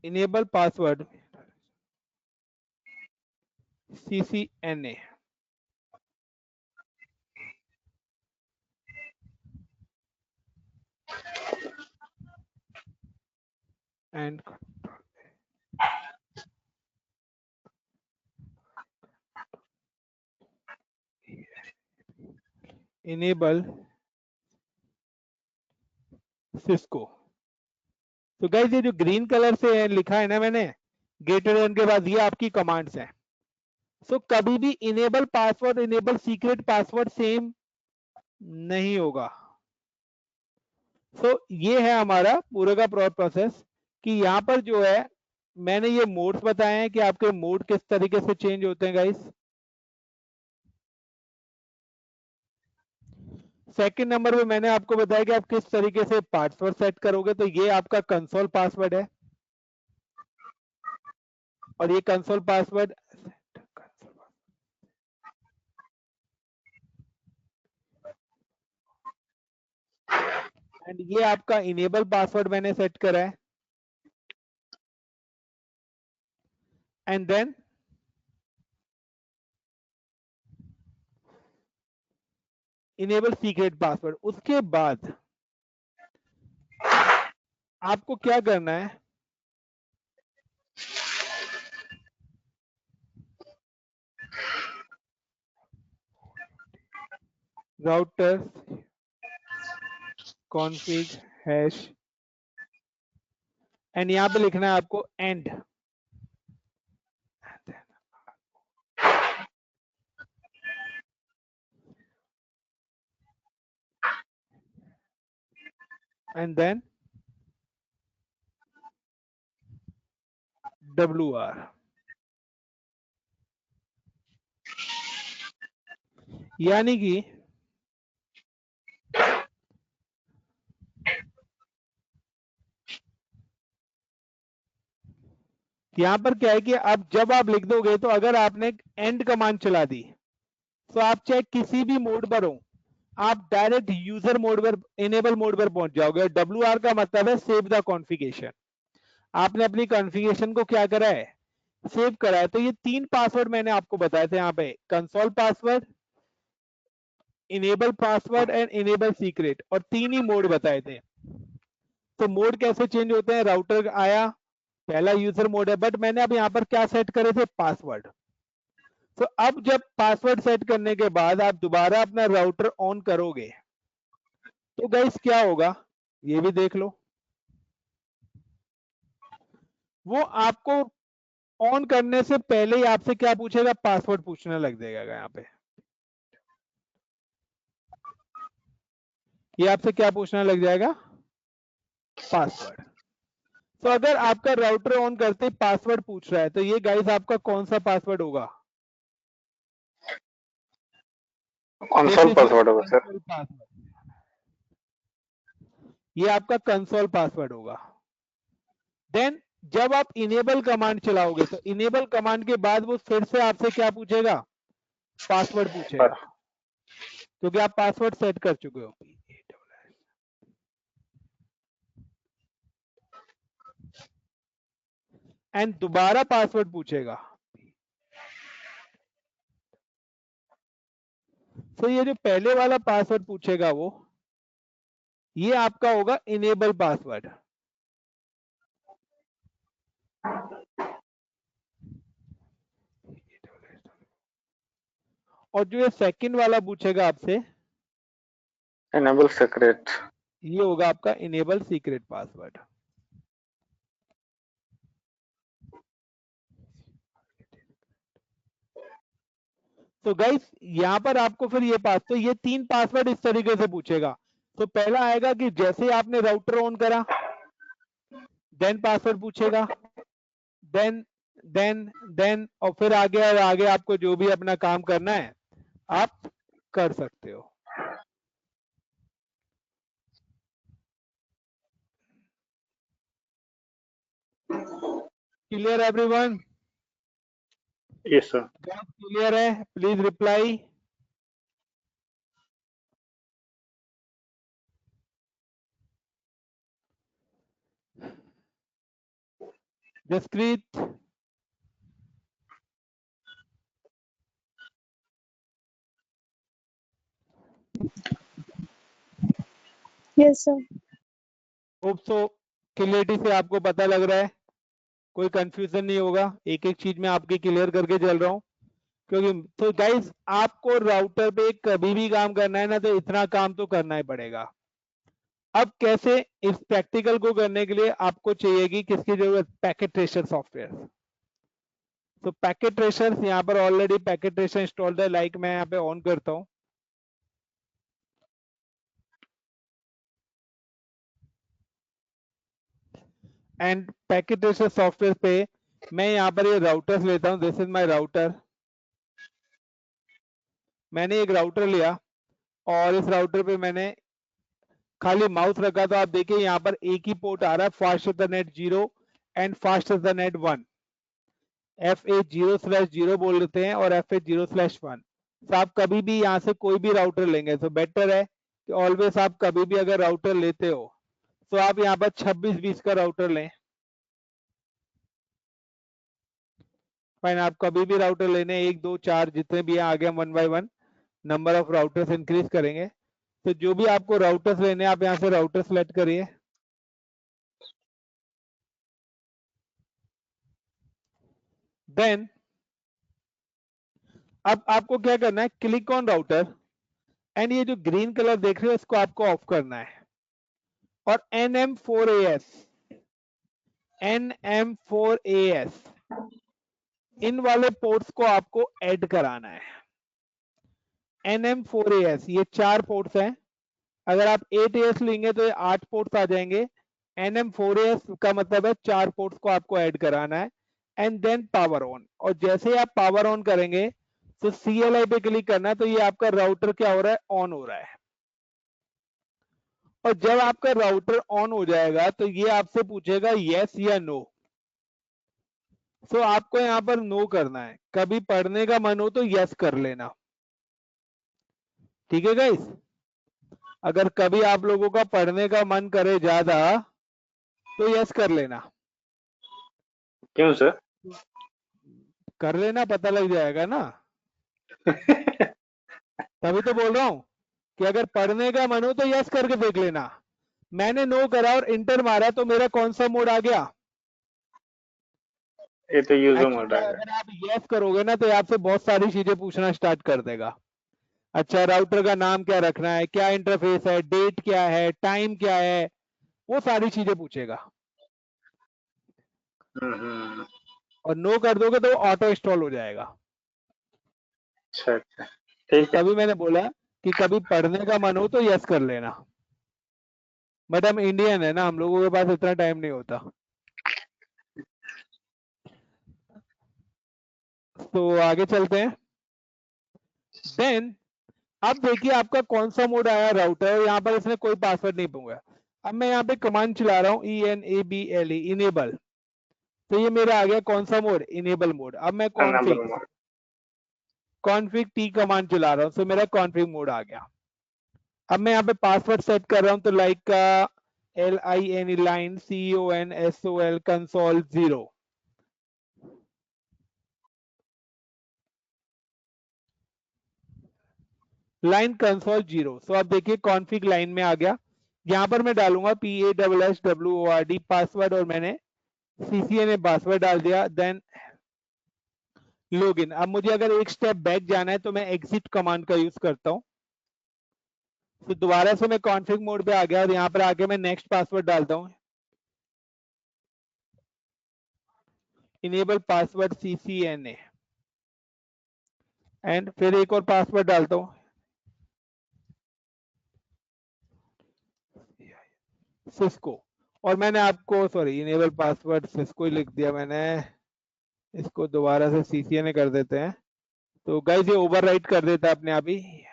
enable password CCNA and enable Cisco. तो गाइस ये जो ग्रीन कलर से लिखा है ना मैंने ग्रेटर देन के बाद, ये आपकी कमांड्स हैं। सो कभी भी enable password enable secret password same नहीं होगा। सो ये है हमारा पूरे का प्रोसेस कि यहाँ पर जो है मैंने ये मोड्स बताए हैं कि आपके मोड किस तरीके से चेंज होते हैं गाइस। सेकंड नंबर पे मैंने आपको बताया कि आप किस तरीके से पासवर्ड सेट करोगे। तो ये आपका कंसोल पासवर्ड है और ये कंसोल पासवर्ड एंड ये आपका इनेबल पासवर्ड मैंने सेट करा है। And then enable secret password. उसके बाद आपको क्या करना है, राउटर कॉन्फ़िग हैश एंड यहां पे लिखना है आपको एंड। And then WR। यानी कि यहां पर क्या है कि अब जब आप लिख दोगे तो अगर आपने एंड कमांड चला दी तो आप चाहे किसी भी मोड पर हो, आप डायरेक्ट यूजर मोड पर इनेबल मोड पर पहुंच जाओगे। WR का मतलब है सेव द कॉन्फ़िगरेशन। आपने अपनी कॉन्फ़िगरेशन को क्या करा है, सेव करा है। तो ये 3 पासवर्ड मैंने आपको बताए थे यहाँ पे, console password, enable password and enable secret, और 3 ही मोड बताए थे। तो मोड कैसे चेंज होते हैं, राउटर आया, पहला यूजर मोड है, बट मैंने अब यहाँ पर क्या सेट करे थे, पासवर्ड। तो अब जब पासवर्ड सेट करने के बाद आप दोबारा अपना राउटर ऑन करोगे तो गाइस क्या होगा ये भी देख लो। वो आपको ऑन करने से पहले ही आपसे क्या पूछेगा, पासवर्ड पूछने लग जाएगा। यहाँ पे ये आपसे क्या पूछना लग जाएगा, पासवर्ड। तो अगर आपका राउटर ऑन करते पासवर्ड पूछ रहा है तो ये गाइस आपका कौन सा पासवर्ड होगा,
कंसोल पासवर्ड होगा सर।
पासवर्ड। ये आपका कंसोल पासवर्ड होगा। देन जब आप इनेबल कमांड चलाओगे तो इनेबल कमांड के बाद वो फिर से आपसे क्या पूछेगा, पासवर्ड पूछेगा, क्योंकि आप पासवर्ड सेट कर चुके हो। एंड दोबारा पासवर्ड पूछेगा। तो ये जो पहले वाला पासवर्ड पूछेगा वो ये आपका होगा इनेबल पासवर्ड। और जो ये सेकंड वाला पूछेगा आपसे
इनेबल सीक्रेट,
ये होगा आपका इनेबल सीक्रेट पासवर्ड। तो गाइस यहाँ पर आपको फिर ये तो ये 3 पासवर्ड इस तरीके से पूछेगा। तो पहला आएगा कि जैसे आपने राउटर ऑन करा देन पासवर्ड पूछेगा, देन और फिर आगे आपको जो भी अपना काम करना है आप कर सकते हो। Clear everyone?
Yes sir.
Clear है? Please reply. Jasprit,
Yes, sir.
Hope so clarity से आपको पता लग रहा है, कोई कंफ्यूजन नहीं होगा। एक एक चीज में आपकी क्लियर करके चल रहा हूँ, क्योंकि तो गाइस आपको राउटर पे कभी भी काम करना है ना तो इतना काम तो करना ही पड़ेगा। अब कैसे, इस प्रैक्टिकल को करने के लिए आपको चाहिएगी किसकी जरूरत, पैकेट ट्रेसर सॉफ्टवेयर। तो पैकेट ट्रेसर यहाँ पर ऑलरेडी पैकेट ट्रेसर इंस्टॉल्ड है, लाइक मैं यहाँ पे ऑन करता हूँ। एंड पैकेट ट्रेसर सॉफ्टवेयर पे मैं यहाँ पर ये राउटर्स लेता हूँ। This is my router. मैंने एक राउटर लिया और इस राउटर पे मैंने खाली माउस रखा, तो आप देखिए यहाँ पर एक ही पोर्ट आ रहा है, fast the net 0 and fast the net 1। F8/0/0 बोल देते हैं और F8/0/1। तो आप कभी भी यहाँ से कोई भी राउटर लेंगे तो बेटर है कि ऑलवेज आप कभी भी अगर राउटर लेते हो तो आप यहाँ पर 2620 का राउटर लें। फाइन, आप कभी भी राउटर लेने 1 2 4 जितने भी आगे हम 1 by 1 number of routers increase करेंगे। तो जो भी आपको राउटर्स लेने आप यहाँ से राउटर सेलेक्ट करिए। देन अब आपको क्या करना है, क्लिक ऑन राउटर एंड ये जो ग्रीन कलर देख रहे हो इसको आपको ऑफ करना है और NM4AS इन वाले पोर्ट्स को आपको ऐड कराना है। NM4AS ये 4 पोर्ट्स हैं। अगर आप 8AS लेंगे तो ये 8 पोर्ट्स आ जाएंगे। NM4AS का मतलब है 4 पोर्ट्स को आपको ऐड कराना है। एंड देन पावर ऑन, और जैसे ही आप पावर ऑन करेंगे तो CLI पे क्लिक करना है, तो ये आपका राउटर क्या हो रहा है, ऑन हो रहा है। और जब आपका राउटर ऑन हो जाएगा तो ये आपसे पूछेगा यस या नो। तो आपको यहाँ पर नो करना है। कभी पढ़ने का मन हो तो यस कर लेना, ठीक है गाइस। अगर कभी आप लोगों का पढ़ने का मन करे ज्यादा तो यस कर लेना।
क्यों सर?
कर लेना, पता लग जाएगा ना। तभी तो बोल रहा हूं कि अगर पढ़ने का मन हो तो यस करके देख लेना। मैंने नो करा और इंटर मारा तो मेरा कौन सा मोड आ गया,
ये तो यूजर मोड
Actually,
आ गया।
अगर आप यस करोगे ना तो ये आपसे बहुत सारी चीजें पूछना स्टार्ट कर देगा। अच्छा, राउटर का नाम क्या रखना है, क्या इंटरफेस है, डेट क्या है, टाइम क्या है, वो सारी चीजें पूछेगा। और नो कर दोगे तो ऑटो इंस्टॉल हो जाएगा।
अच्छा अच्छा, ठीक है।
तभी मैंने बोला कि कभी पढ़ने का मन हो तो यस कर लेना। बट हम इंडियन है ना, हम लोगों के पास इतना टाइम नहीं होता। तो आगे चलते हैं। देन अब देखिए आपका कौन सा मोड आया राउटर, यहाँ पर इसने कोई पासवर्ड नहीं पूछा। अब मैं यहाँ पे कमांड चला रहा हूँ ENABLE इनेबल, तो ये मेरा आ गया कौन सा मोड, इनेबल मोड। अब मैं कॉन्फिग टी कमांड चला रहा हूँ, तो मेरा कॉन्फिग मोड आ गया। अब मैं यहाँ पे पासवर्ड सेट कर रहा हूँ, तो like LIN line CONSOL console 0, line console 0। सो अब देखिए कॉन्फिग लाइन में आ गया। यहाँ पर मैं डालूंगा PASSWORD पासवर्ड, और मैंने CCNA पासवर्ड डाल दिया, देन लॉगिन। अब मुझे अगर एक स्टेप बैक जाना है तो मैं एग्जिट कमांड का यूज करता हूँ। तो दोबारा से मैं कॉन्फिग मोड पे आ गया और यहाँ पर आके मैं नेक्स्ट पासवर्ड डालता हूँ, इनेबल पासवर्ड CCNA, एंड फिर एक और पासवर्ड डालता हूँ, सिस्को। और मैंने आपको सॉरी इनेबल पासवर्ड सिस्को ही लिख दिया मैंने, इसको दोबारा से CCNA कर देते हैं। तो गाइस ये ओवरराइट कर देता है अपने आप ही।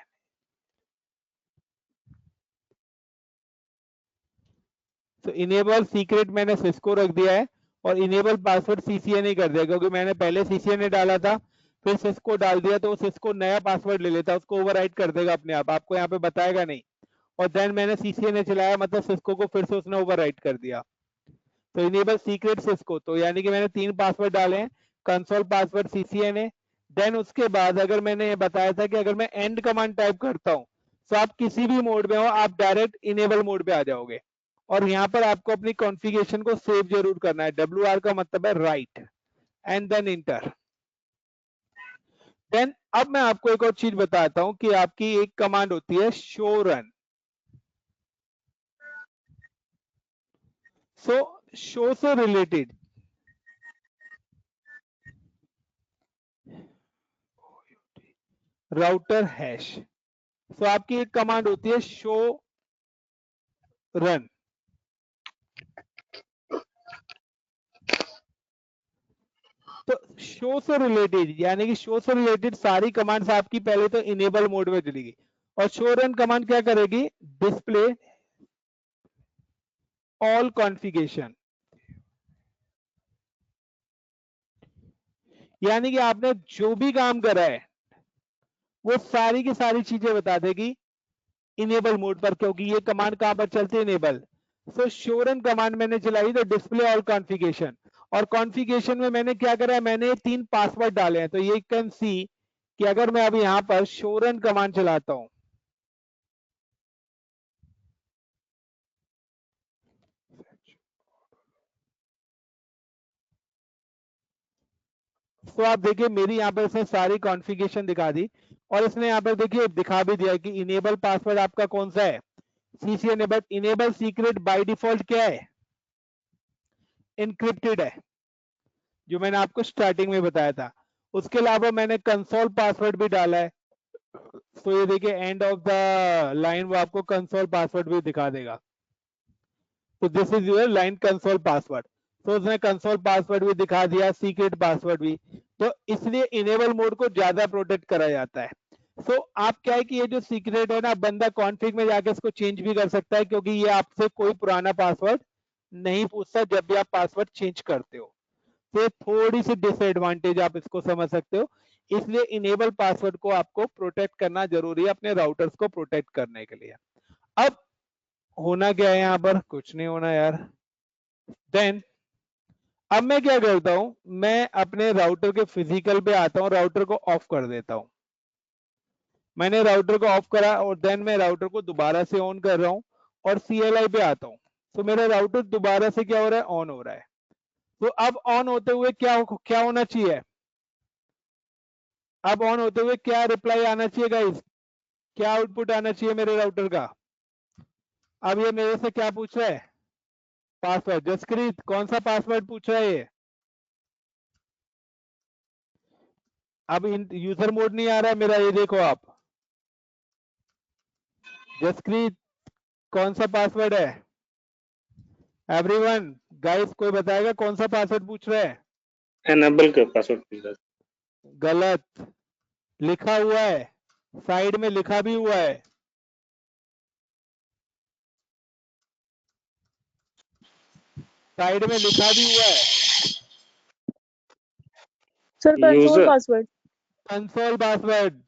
तो इनेबल सीक्रेट मैंने सिस्को रख दिया है और इनेबल पासवर्ड CCNA कर दिया, क्योंकि मैंने पहले CCNA डाला था फिर सिस्को डाल दिया, तो सिस्को नया पासवर्ड ले लेता, उसको ओवरराइट कर देगा अपने आप, आपको यहाँ पे बताएगा नहीं। और देन मैंने CCNA चलाया, मतलब सिस्को को फिर से उसने ओवरराइट कर दिया। तो इनेबल सीक्रेट सिस्को, तो यानी कि मैंने 3 पासवर्ड डाले हैं, कंसोल पासवर्ड CCNA। देन उसके बाद अगर मैंने ये बताया था कि अगर मैं एंड कमांड टाइप करता हूँ तो आप किसी भी मोड में हो, आप डायरेक्ट इनेबल मोड पे आ जाओगे। और यहाँ पर आपको अपनी कॉन्फ़िगरेशन को सेव जरूर करना है। WR का मतलब है write, and then enter. Then अब मैं आपको एक और चीज बताता हूं कि आपकी एक कमांड होती है शो रन। सो शो से रिलेटेड राउटर हैश, सो आपकी एक कमांड होती है शो रन। तो शो से रिलेटेड यानी कि शो से रिलेटेड सारी कमांड्स आपकी पहले तो इनेबल मोड में चलेगी, और शो रन कमांड क्या करेगी, डिस्प्ले ऑल कॉन्फ़िगरेशन, यानी कि आपने जो भी काम करा है वो सारी की सारी चीजें बता देगी इनेबल मोड पर, क्योंकि ये कमांड कहां पर चलती है, इनेबल। सो शो रन कमांड मैंने चलाई तो डिस्प्ले ऑल कॉन्फ़िगरेशन, और कॉन्फ़िगरेशन में मैंने क्या करा है, मैंने 3 पासवर्ड डाले हैं। तो ये कैन सी कि अगर मैं अब यहां पर शो रन कमांड चलाता हूं, तो आप देखिए मेरी यहाँ पर इसने सारी कॉन्फ़िगरेशन दिखा दी, और इसने यहाँ पर देखिए दिखा भी दिया कि इनेबल पासवर्ड आपका कौन सा है, CCNA। But enable secret by default क्या है, इनक्रिप्टेड है, जो मैंने आपको स्टार्टिंग में बताया था। उसके अलावा मैंने कंसोल पासवर्ड भी डाला है। तो ये देखिए एंड ऑफ द लाइन वो आपको कंसोल पासवर्ड भी दिखा देगा। तो this is your line console password. तो उसने कंसोल पासवर्ड भी दिखा दिया, सीक्रेट पासवर्ड भी। तो इसलिए इनेबल मोड को ज्यादा प्रोटेक्ट करा जाता है। सो आप क्या है कि ये जो सीक्रेट है ना, बंदा कॉन्फ़िग में जाके इसको चेंज भी कर सकता है, क्योंकि ये आपसे कोई पुराना पासवर्ड नहीं पूछता जब भी आप पासवर्ड चेंज करते हो। तो थोड़ी सी डिसएडवांटेज आप इसको समझ सकते हो। इसलिए इनेबल पासवर्ड को आपको प्रोटेक्ट करना जरूरी है अपने राउटर्स को प्रोटेक्ट करने के लिए। अब होना क्या है, यहाँ पर कुछ नहीं होना यार। देन अब मैं क्या करता हूं, मैं अपने राउटर के फिजिकल पे आता हूं, राउटर को ऑफ कर देता हूं। मैंने राउटर को ऑफ करा और देन मैं राउटर को दोबारा से ऑन कर रहा हूं और CLI पे आता हूं। तो मेरा राउटर दोबारा से क्या हो रहा है, ऑन हो रहा है। तो अब ऑन होते हुए क्या होना चाहिए, अब ऑन होते हुए क्या रिप्लाई आना चाहिए गाइस, क्या आउटपुट आना चाहिए मेरे राउटर का। अब ये मेरे से क्या पूछ रहा है, पासवर्ड। जसकृत कौन सा पासवर्ड पूछ रहा है ये, अब यूजर मोड नहीं आ रहा है मेरा, ये देखो आप। जसकृत कौन सा पासवर्ड है, एवरीवन गाइस कोई बताएगा कौन सा पासवर्ड पूछ रहा है।
एनेबल का पासवर्ड पूछ रहा है।
गलत लिखा हुआ है, साइड में लिखा भी हुआ है। साइड में लिखा भी हुआ है
Sir, console
user
password.
Console password.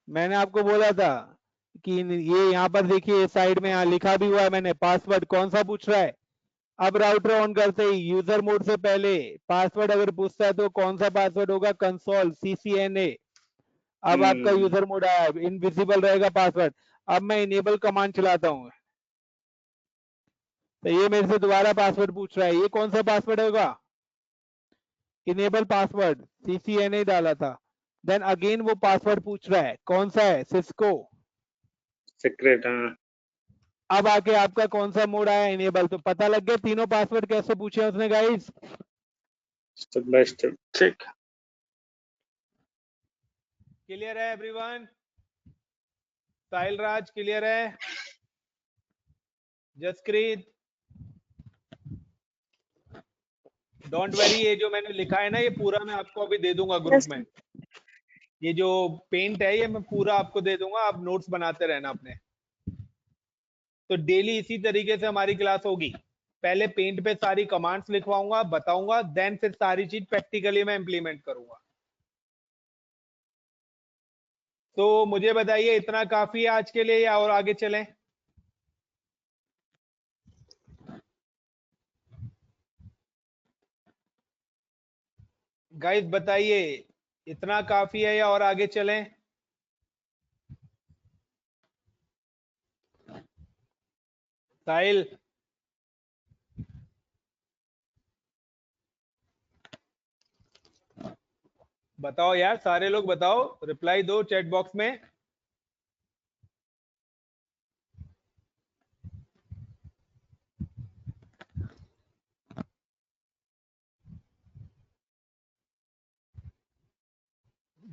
मैंने आपको बोला था कि ये यहाँ पर देखिए साइड में यहाँ लिखा भी हुआ है मैंने, पासवर्ड कौन सा पूछ रहा है। अब राउटर ऑन करते ही यूजर मोड से पहले पासवर्ड अगर पूछता है तो कौन सा पासवर्ड होगा, कंसोल CCNA। अब आपका यूजर मोड आया, इनविजिबल रहेगा पासवर्ड। अब मैं इनेबल कमांड चलाता हूँ तो ये मेरे से दोबारा पासवर्ड पूछ रहा है, ये कौन सा पासवर्ड होगा, इनेबल पासवर्ड CCNA डाला था। देन अगेन वो पासवर्ड पूछ रहा है, कौन सा है, सिस्को।
सीक्रेट। हाँ,
अब आके आपका कौन सा मोड आया, इनेबल। तो पता लग गया तीनों पासवर्ड कैसे पूछे उसने गाइस।
Step by step. ठीक।
क्लियर है एवरीवन? साहिल राज क्लियर है? जसक्रीत, डोंट वरी, ये जो मैंने लिखा है ना ये पूरा मैं आपको अभी दे दूंगा ग्रुप
Yes,
में।
sir.
ये जो पेंट है ये मैं पूरा आपको दे दूंगा, आप नोट्स बनाते रहना अपने। तो डेली इसी तरीके से हमारी क्लास होगी। पहले पेंट पे सारी कमांड्स लिखवाऊंगा, बताऊंगा, देन फिर सारी चीज प्रैक्टिकली मैं इंप्लीमेंट करूंगा। तो मुझे बताइए इतना काफी है आज के लिए या और आगे चलें? गाइस बताइए इतना काफी है या और आगे चलें? साहिल, बताओ यार, सारे लोग बताओ, रिप्लाई दो चैट बॉक्स में।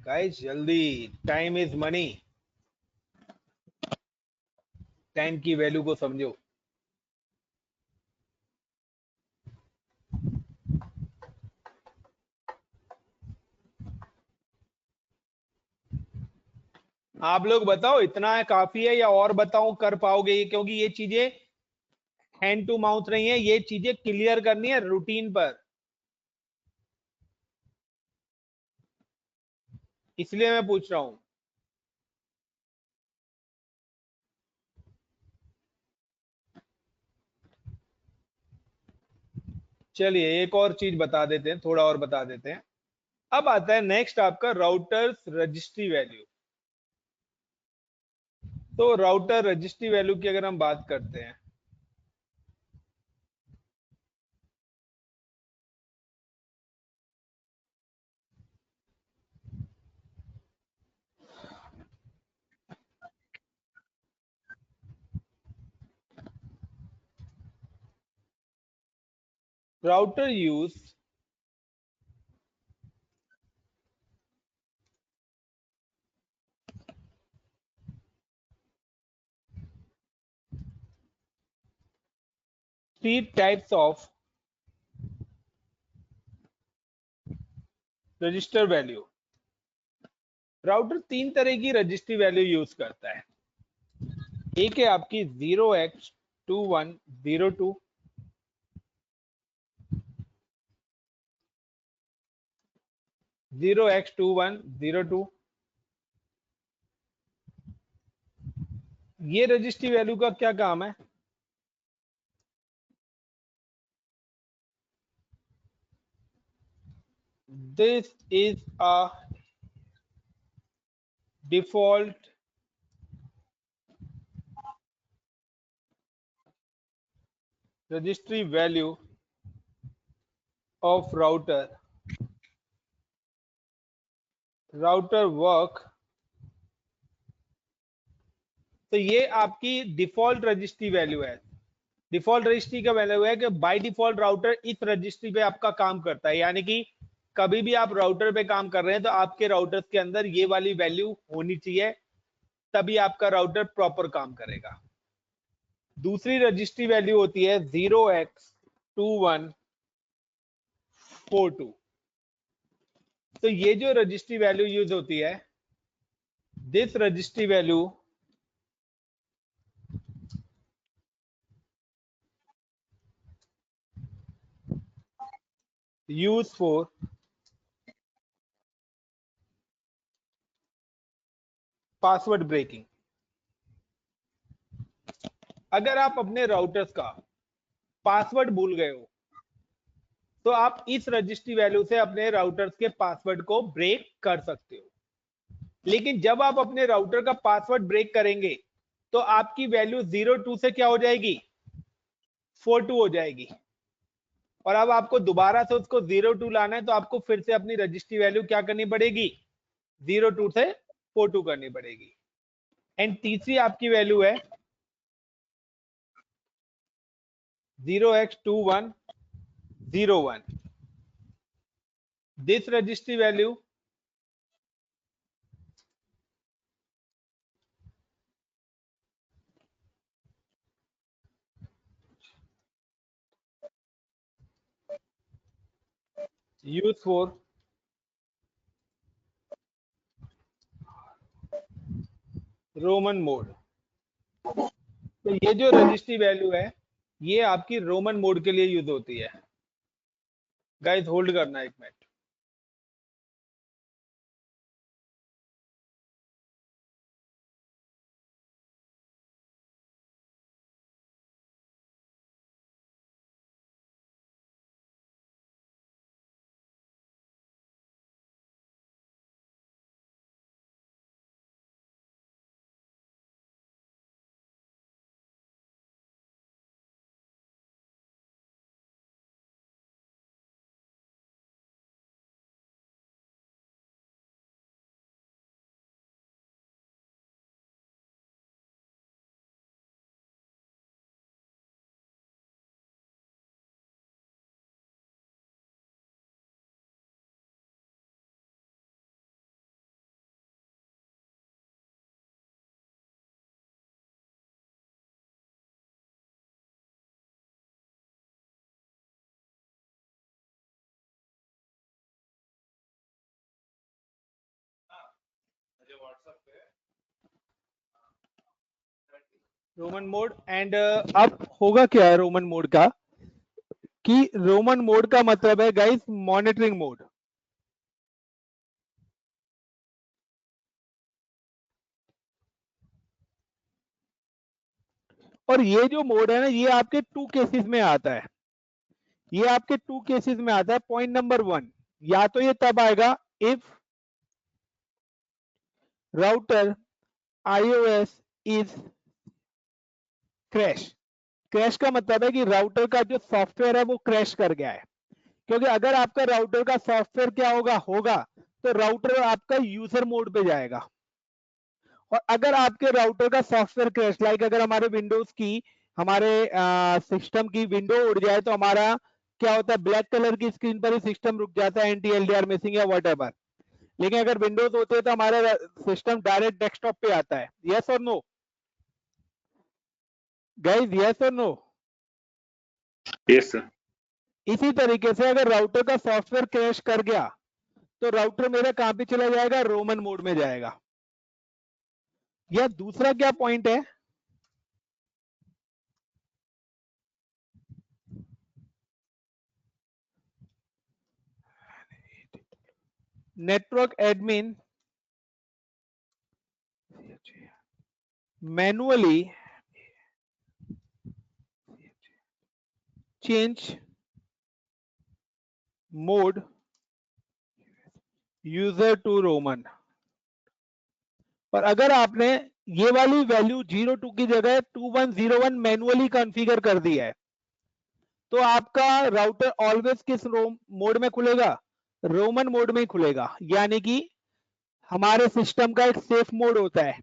गाइस जल्दी, टाइम इज मनी, टाइम की वैल्यू को समझो। आप लोग बताओ इतना है काफी है या और बताऊं, कर पाओगे ये? क्योंकि ये चीजें हैंड टू माउथ नहीं है, ये चीजें क्लियर करनी है रूटीन पर, इसलिए मैं पूछ रहा हूं। चलिए एक और चीज बता देते हैं, थोड़ा और बता देते हैं। अब आता है नेक्स्ट आपका राउटर्स रजिस्ट्री वैल्यू। तो राउटर रजिस्ट्री वैल्यू की अगर हम बात करते हैं, router use three types of register value. Router तीन तरह की रजिस्ट्री वैल्यू यूज करता है। एक है आपकी 0x2102, 0x2102। ये रजिस्ट्री वैल्यू का क्या काम है? This is a default registry value of router work। तो ये आपकी डिफॉल्ट रजिस्ट्री वैल्यू है। डिफॉल्ट रजिस्ट्री का वैल्यू है कि बाय डिफॉल्ट राउटर इस रजिस्ट्री पे आपका काम करता है, यानी कि कभी भी आप राउटर पे काम कर रहे हैं तो आपके राउटर्स के अंदर ये वाली वैल्यू होनी चाहिए, तभी आपका राउटर प्रॉपर काम करेगा। दूसरी रजिस्ट्री वैल्यू होती है 0x2142। तो ये जो रजिस्ट्री वैल्यू यूज होती है, this registry value use for password breaking. अगर आप अपने राउटर्स का पासवर्ड भूल गए हो तो आप इस रजिस्ट्री वैल्यू से अपने राउटर्स के पासवर्ड को ब्रेक कर सकते हो। लेकिन जब आप अपने राउटर का पासवर्ड ब्रेक करेंगे तो आपकी वैल्यू 02 से क्या हो जाएगी, 42 हो जाएगी। और अब आपको दोबारा से उसको 02 लाना है तो आपको फिर से अपनी रजिस्ट्री वैल्यू क्या करनी पड़ेगी, 02 से 42 करनी पड़ेगी। एंड तीसरी आपकी वैल्यू है 0x2101। This registry value used for Roman mode. तो ये जो रजिस्ट्री वैल्यू है ये आपकी रोमन मोड के लिए यूज होती है। गाइस होल्ड करना एक मिनट। Roman mode. एंड अब होगा क्या है रोमन मोड का, कि रोमन मोड का मतलब है गाइस मॉनिटरिंग मोड। और ये जो मोड है ना ये आपके 2 केसेस में आता है। ये आपके 2 केसेस में आता है। पॉइंट नंबर 1, या तो ये तब आएगा if router iOS is crash. Crash का मतलब है कि राउटर का जो सॉफ्टवेयर है वो क्रैश कर गया है। क्योंकि अगर आपका राउटर का सॉफ्टवेयर क्या होगा तो राउटर आपका यूजर मोड पे जाएगा। और अगर आपके राउटर का सॉफ्टवेयर क्रैश, लाइक अगर हमारे विंडोज की हमारे सिस्टम की विंडो उड़ जाए तो हमारा क्या होता है, ब्लैक कलर की स्क्रीन पर ही सिस्टम रुक जाता है, एंटी एलडीआर मिसिंग या व्हाटएवर। लेकिन अगर विंडोज होते हैं तो हमारा सिस्टम डायरेक्ट डेस्कटॉप पे आता है। यस और नो गाइस, यस और नो?
Yes sir.
इसी तरीके से अगर राउटर का सॉफ्टवेयर क्रैश कर गया तो राउटर मेरा कहां पे चला जाएगा, रोमन मोड में जाएगा। या दूसरा क्या पॉइंट है, network admin manually change mode user to ROMMON. और अगर आपने ये वाली वैल्यू 02 की जगह 2101 मैनुअली कॉन्फ़िगर कर दी है तो आपका राउटर ऑलवेज किस मोड में खुलेगा, रोमन मोड में ही खुलेगा। यानी कि हमारे सिस्टम का एक सेफ मोड होता है।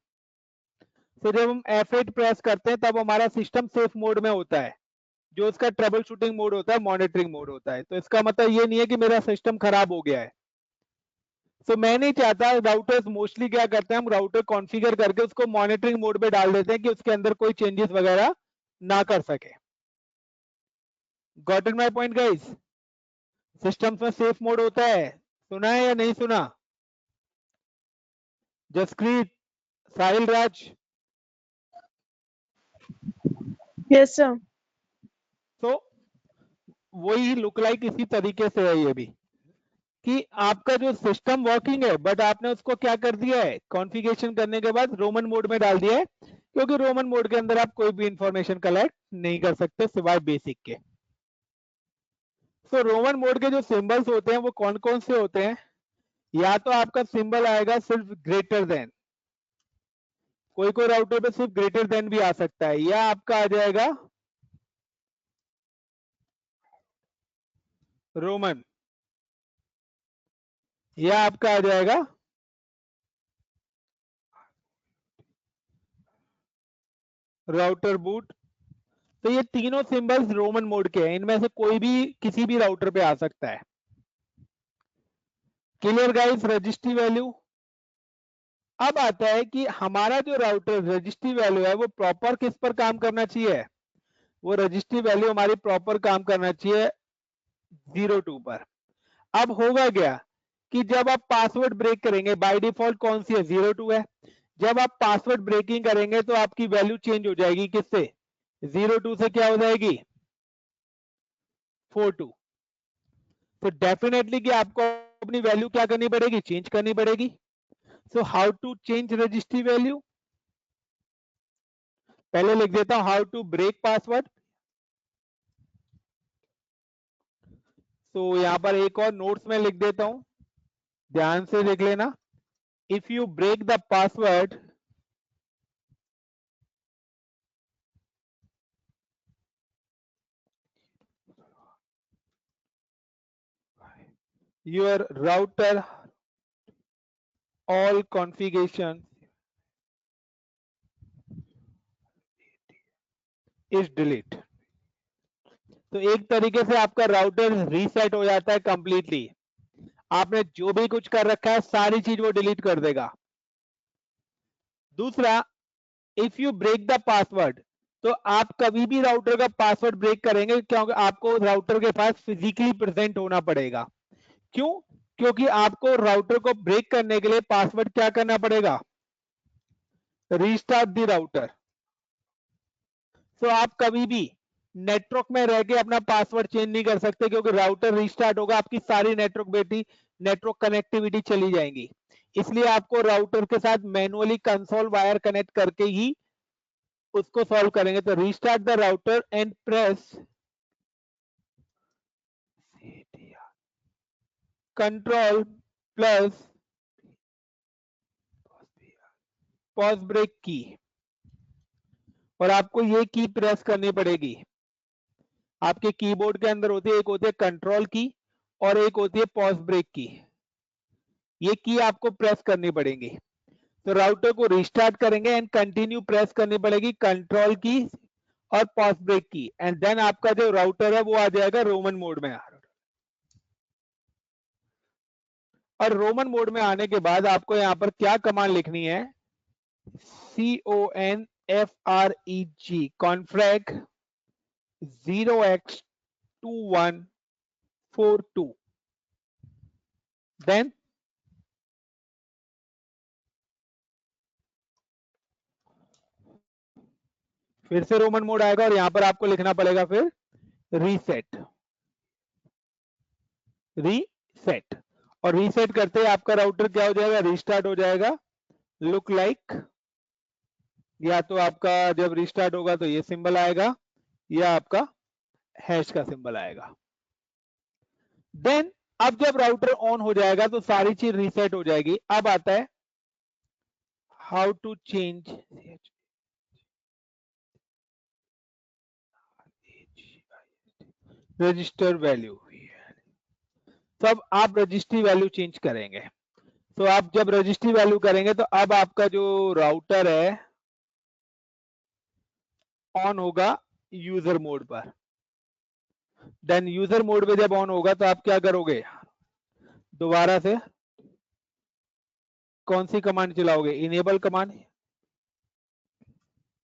तो जब हम F8 प्रेस करते हैं तब हमारा सिस्टम सेफ मोड में होता है, जो उसका ट्रबल शूटिंग मोड होता है, मॉनिटरिंग मोड होता है। तो इसका मतलब ये नहीं है कि मेरा सिस्टम खराब हो गया है। तो मैं नहीं चाहता, राउटर्स मोस्टली क्या करते हैं, हम राउटर कॉन्फ़िगर करके उसको मॉनिटरिंग मोड पे डाल देते हैं कि उसके अंदर कोई चेंजेस वगैरह ना कर सके। Got it my point guys? Systems में सेफ मोड होता है, सुना है या नहीं सुना? जसप्रीत, साहिल राज।
Yes, sir.
So वही लुक लाइक इसी तरीके से है ये भी, कि आपका जो सिस्टम वर्किंग है बट आपने उसको क्या कर दिया है, कॉन्फ़िगरेशन करने के बाद रोमन मोड में डाल दिया है, क्योंकि रोमन मोड के अंदर आप कोई भी इंफॉर्मेशन कलेक्ट नहीं कर सकते सिवाय बेसिक के। तो रोमन मोड के जो सिंबल्स होते हैं वो कौन कौन से होते हैं, या तो आपका सिंबल आएगा सिर्फ ग्रेटर देन, कोई कोई राउटर पे सिर्फ ग्रेटर देन भी आ सकता है, या आपका आ जाएगा रोमन, या आपका आ जाएगा राउटर बूट। तो ये तीनों सिंबल्स रोमन मोड के हैं, इनमें से कोई भी किसी भी राउटर पे आ सकता है। Clear guys, registry value. अब आता है कि हमारा जो राउटर रजिस्ट्री वैल्यू है वो प्रॉपर किस पर काम करना चाहिए, वो रजिस्ट्री वैल्यू हमारी प्रॉपर काम करना चाहिए 02 पर। अब होगा क्या कि जब आप पासवर्ड ब्रेक करेंगे, बाय डिफॉल्ट कौन सी है 02 है, जब आप पासवर्ड ब्रेकिंग करेंगे तो आपकी वैल्यू चेंज हो जाएगी, किससे 02 से क्या हो जाएगी 42। तो डेफिनेटली कि आपको अपनी वैल्यू क्या करनी पड़ेगी, चेंज करनी पड़ेगी। So how to change registry value, पहले लिख देता हूं हाउ टू ब्रेक पासवर्ड। तो यहां पर एक और नोट्स में लिख देता हूं, ध्यान से देख लेना। If you break the password your router all configuration is delete। तो एक तरीके से आपका राउटर रीसेट हो जाता है कंप्लीटली, आपने जो भी कुछ कर रखा है सारी चीज वो डिलीट कर देगा। दूसरा, if you break the password, तो आप कभी भी राउटर का पासवर्ड ब्रेक करेंगे क्योंकि आपको राउटर के पास फिजिकली प्रेजेंट होना पड़ेगा। क्यों, क्योंकि आपको राउटर को ब्रेक करने के लिए पासवर्ड क्या करना पड़ेगा, रीस्टार्ट द राउटर। तो आप कभी भी नेटवर्क में रह के अपना पासवर्ड चेंज नहीं कर सकते, क्योंकि राउटर रीस्टार्ट होगा, आपकी सारी नेटवर्क कनेक्टिविटी चली जाएंगी। इसलिए आपको राउटर के साथ मैनुअली कंसोल वायर कनेक्ट करके ही उसको सॉल्व करेंगे। तो restart the router and press control plus pause break key, और आपको ये की प्रेस करनी पड़ेगी। आपके कीबोर्ड के अंदर होती है, एक होती है कंट्रोल की और एक होती है पॉज ब्रेक की, ये की आपको प्रेस करनी पड़ेगी। तो राउटर को रिस्टार्ट करेंगे एंड कंटिन्यू प्रेस करनी पड़ेगी कंट्रोल की और पॉज ब्रेक की, एंड देन आपका जो राउटर है वो आ जाएगा रोमन मोड में। और रोमन मोड में आने के बाद आपको यहां पर क्या कमांड लिखनी है, CONFREG config 0x2142, देन फिर से रोमन मोड आएगा और यहां पर आपको लिखना पड़ेगा फिर रीसेट। और रीसेट करते ही आपका राउटर क्या हो जाएगा, रीस्टार्ट हो जाएगा। लुक लाइक, या तो आपका जब रीस्टार्ट होगा तो ये सिंबल आएगा, या आपका हैश का सिंबल आएगा। देन अब जब राउटर ऑन हो जाएगा तो सारी चीज रीसेट हो जाएगी। अब आता है how to change register value. तो अब आप रजिस्ट्री वैल्यू चेंज करेंगे। तो आप जब रजिस्ट्री वैल्यू करेंगे तो अब आपका जो राउटर है ऑन होगा यूजर मोड पर। देन यूजर मोड पे जब ऑन होगा तो आप क्या करोगे, दोबारा से कौन सी कमांड चलाओगे, enable command,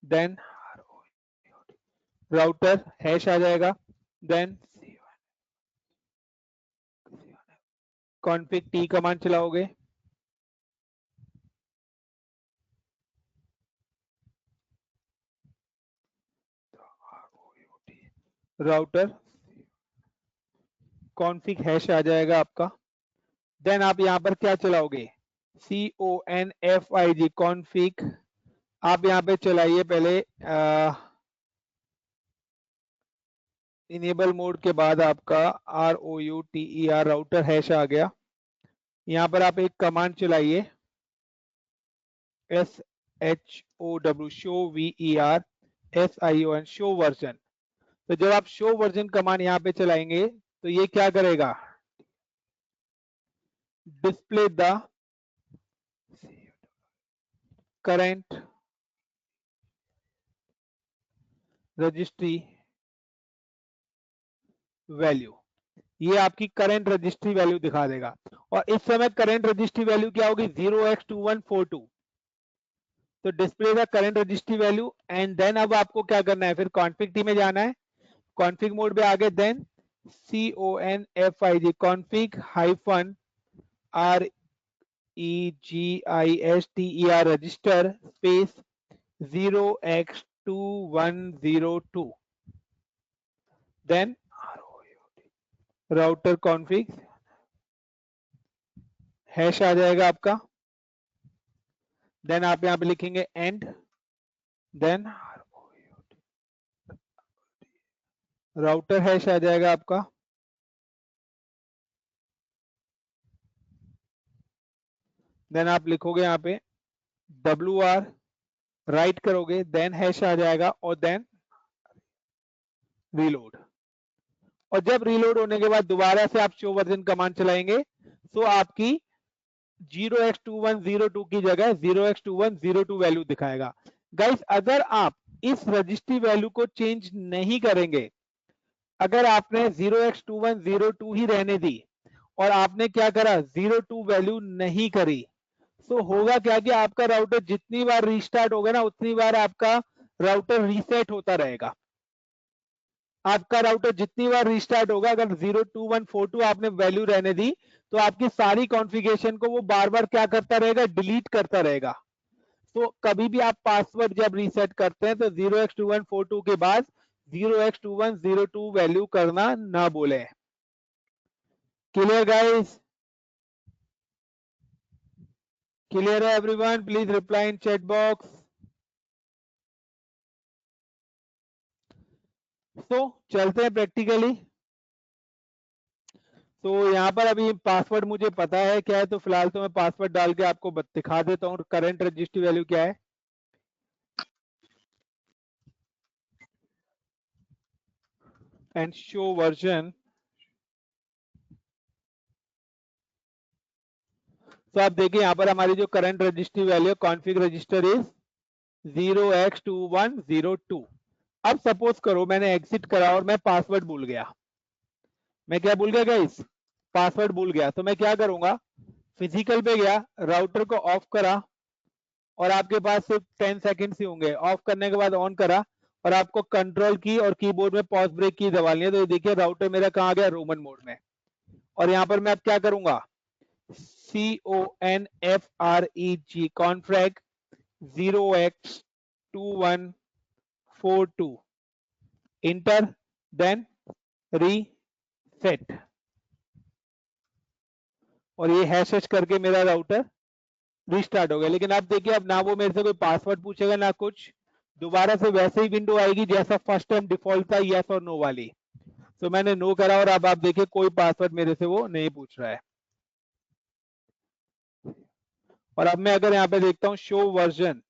then router hash आ जाएगा, देन कॉन्फिग टी कमांड चलाओगे, राउटर कॉन्फिग हैश आ जाएगा आपका। देन आप यहाँ पर क्या चलाओगे, CONFIG कॉन्फिग। आप यहाँ पे चलाइए पहले इनेबल मोड के बाद आपका ROUTER राउटर हैश आ गया। यहाँ पर आप एक कमांड चलाइए SHOW show VER show version. तो जब आप शो वर्जन कमांड यहाँ पे चलाएंगे तो ये क्या करेगा, display the current registry value, ये आपकी करंट रजिस्ट्री वैल्यू दिखा देगा। और इस समय करंट रजिस्ट्री वैल्यू क्या होगी, 0x2142। तो display the current registry value and then अब आपको क्या करना है, फिर कॉन्फिग टी में जाना है, कॉन्फिग मोड पे आगे then CONFIG config hyphen REGISTER register space 0x2102 then router config hash आ जाएगा आपका। देन आप यहाँ पे लिखेंगे एंड देन राउटर हैश आ जाएगा आपका। देन आप लिखोगे यहाँ पे WR राइट करोगे, देन हैश आ जाएगा और देन रीलोड। और जब रीलोड होने के बाद दोबारा से आप शो वर्जन कमांड चलाएंगे तो आपकी 0x2102 की जगह 0x2102 वैल्यू दिखाएगा। गाइस अगर आप इस रजिस्ट्री वैल्यू को चेंज नहीं करेंगे, अगर आपने 0x2102 ही रहने दी और आपने क्या करा 02 वैल्यू नहीं करी, तो होगा क्या कि आपका राउटर जितनी बार रीस्टार्ट होगा ना उतनी बार आपका राउटर रीसेट होता रहेगा। आपका राउटर जितनी बार रीस्टार्ट होगा, अगर 02142 आपने वैल्यू रहने दी तो आपकी सारी कॉन्फ़िगरेशन को वो बार बार क्या करता रहेगा, डिलीट करता रहेगा। तो कभी भी आप पासवर्ड जब रीसेट करते हैं तो 0x2142 के बाद 0x2102 वैल्यू करना ना बोले। क्लियर गाइस, क्लियर है everyone? Please reply in chat box. तो चलते हैं प्रैक्टिकली। तो यहाँ पर अभी पासवर्ड मुझे पता है क्या है, तो फिलहाल तो मैं पासवर्ड डाल के आपको दिखा देता हूँ करंट रजिस्ट्री वैल्यू क्या है। And show version. तो आप देखिए यहाँ पर हमारी जो current registry value config register is 0x2102। अब सपोज करो मैंने एग्जिट करा और मैं पासवर्ड भूल गया। मैं क्या भूल गया गाइस, पासवर्ड भूल गया। तो मैं क्या करूंगा, फिजिकल पे गया, राउटर को ऑफ करा और आपके पास सिर्फ 10 सेकंड्स ही होंगे। ऑफ करने के बाद ऑन करा और आपको कंट्रोल की और कीबोर्ड में पॉज ब्रेक की दबानी है। तो ये देखिए राउटर मेरा कहाँ आ गया, रोमन मोड में। और यहाँ पर मैं अब क्या करूंगा, CONFREG confreg 0x2142 enter then reset. और ये हैश करके मेरा राउटर रीस्टार्ट हो गया। लेकिन अब देखिए अब ना वो मेरे से कोई पासवर्ड पूछेगा ना कुछ, दोबारा से वैसे ही विंडो आएगी जैसा फर्स्ट टाइम डिफॉल्ट था, यस और नो वाली। तो मैंने नो करा और अब आप देखिए कोई पासवर्ड मेरे से वो नहीं पूछ रहा है। और अब मैं अगर यहाँ पे देखता हूँ शो वर्जन,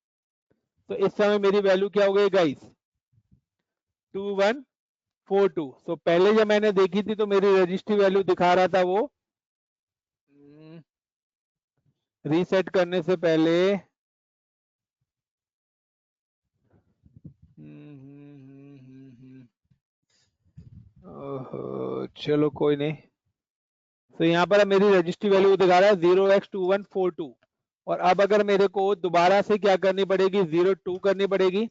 तो इस समय मेरी वैल्यू क्या हो गई गाइस, 2142। तो पहले जब मैंने देखी थी तो मेरी रजिस्ट्री वैल्यू दिखा रहा था वो रीसेट करने से पहले चलो कोई नहीं। तो यहाँ पर मेरी रजिस्ट्री वैल्यू दिखा रहा है 0x2142। और अब अगर मेरे को दोबारा से क्या करनी पड़ेगी, 02 करनी पड़ेगी।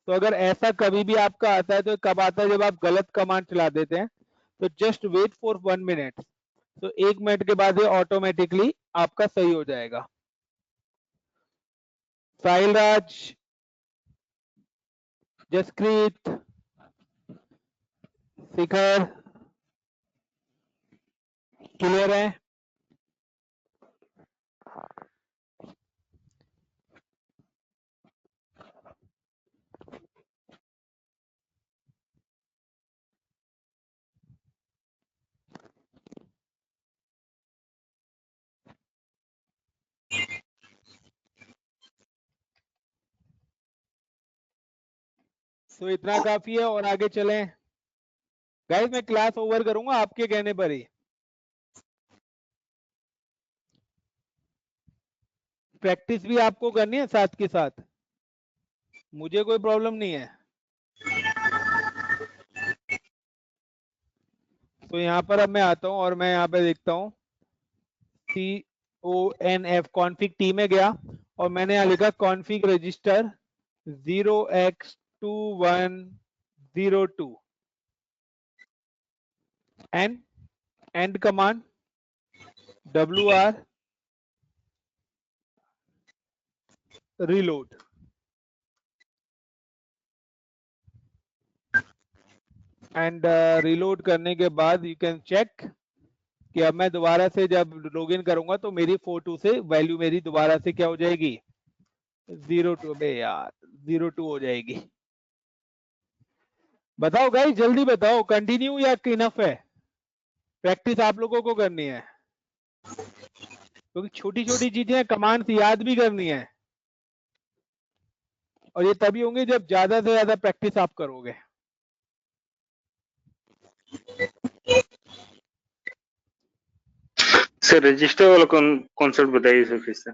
तो अगर ऐसा कभी भी आपका आता है तो कब आता है, जब आप गलत कमांड चला देते हैं। तो जस्ट वेट फॉर 1 मिनट। तो 1 मिनट के बाद ये ऑटोमेटिकली आपका सही हो जाएगा। साहिल राज, जसक्रीत, शिखर, क्लियर है? तो इतना काफी है और आगे चलें। गाइस मैं क्लास ओवर करूंगा आपके कहने पर ही। प्रैक्टिस भी आपको करनी है साथ के साथ, मुझे कोई प्रॉब्लम नहीं है। तो यहाँ पर अब मैं आता हूँ और मैं यहाँ पे देखता हूँ CONF कॉन्फ़िग टी में गया और मैंने यहाँ लिखा config register 0x2102 and command WR reload। And reload करने के बाद यू कैन चेक कि अब मैं दोबारा से जब लॉगिन करूंगा तो मेरी 42 से वैल्यू मेरी दोबारा से क्या हो जाएगी 02 बे यार 02 हो जाएगी। बताओ गाइस जल्दी बताओ कंटिन्यू या इनफ है? प्रैक्टिस आप लोगों को करनी है क्योंकि छोटी छोटी चीजें कमांड्स याद भी करनी है और ये तभी होंगे जब ज्यादा से ज्यादा प्रैक्टिस आप करोगे।
सर रजिस्टर वाला कॉन्सेप्ट बताइए सर फिर से।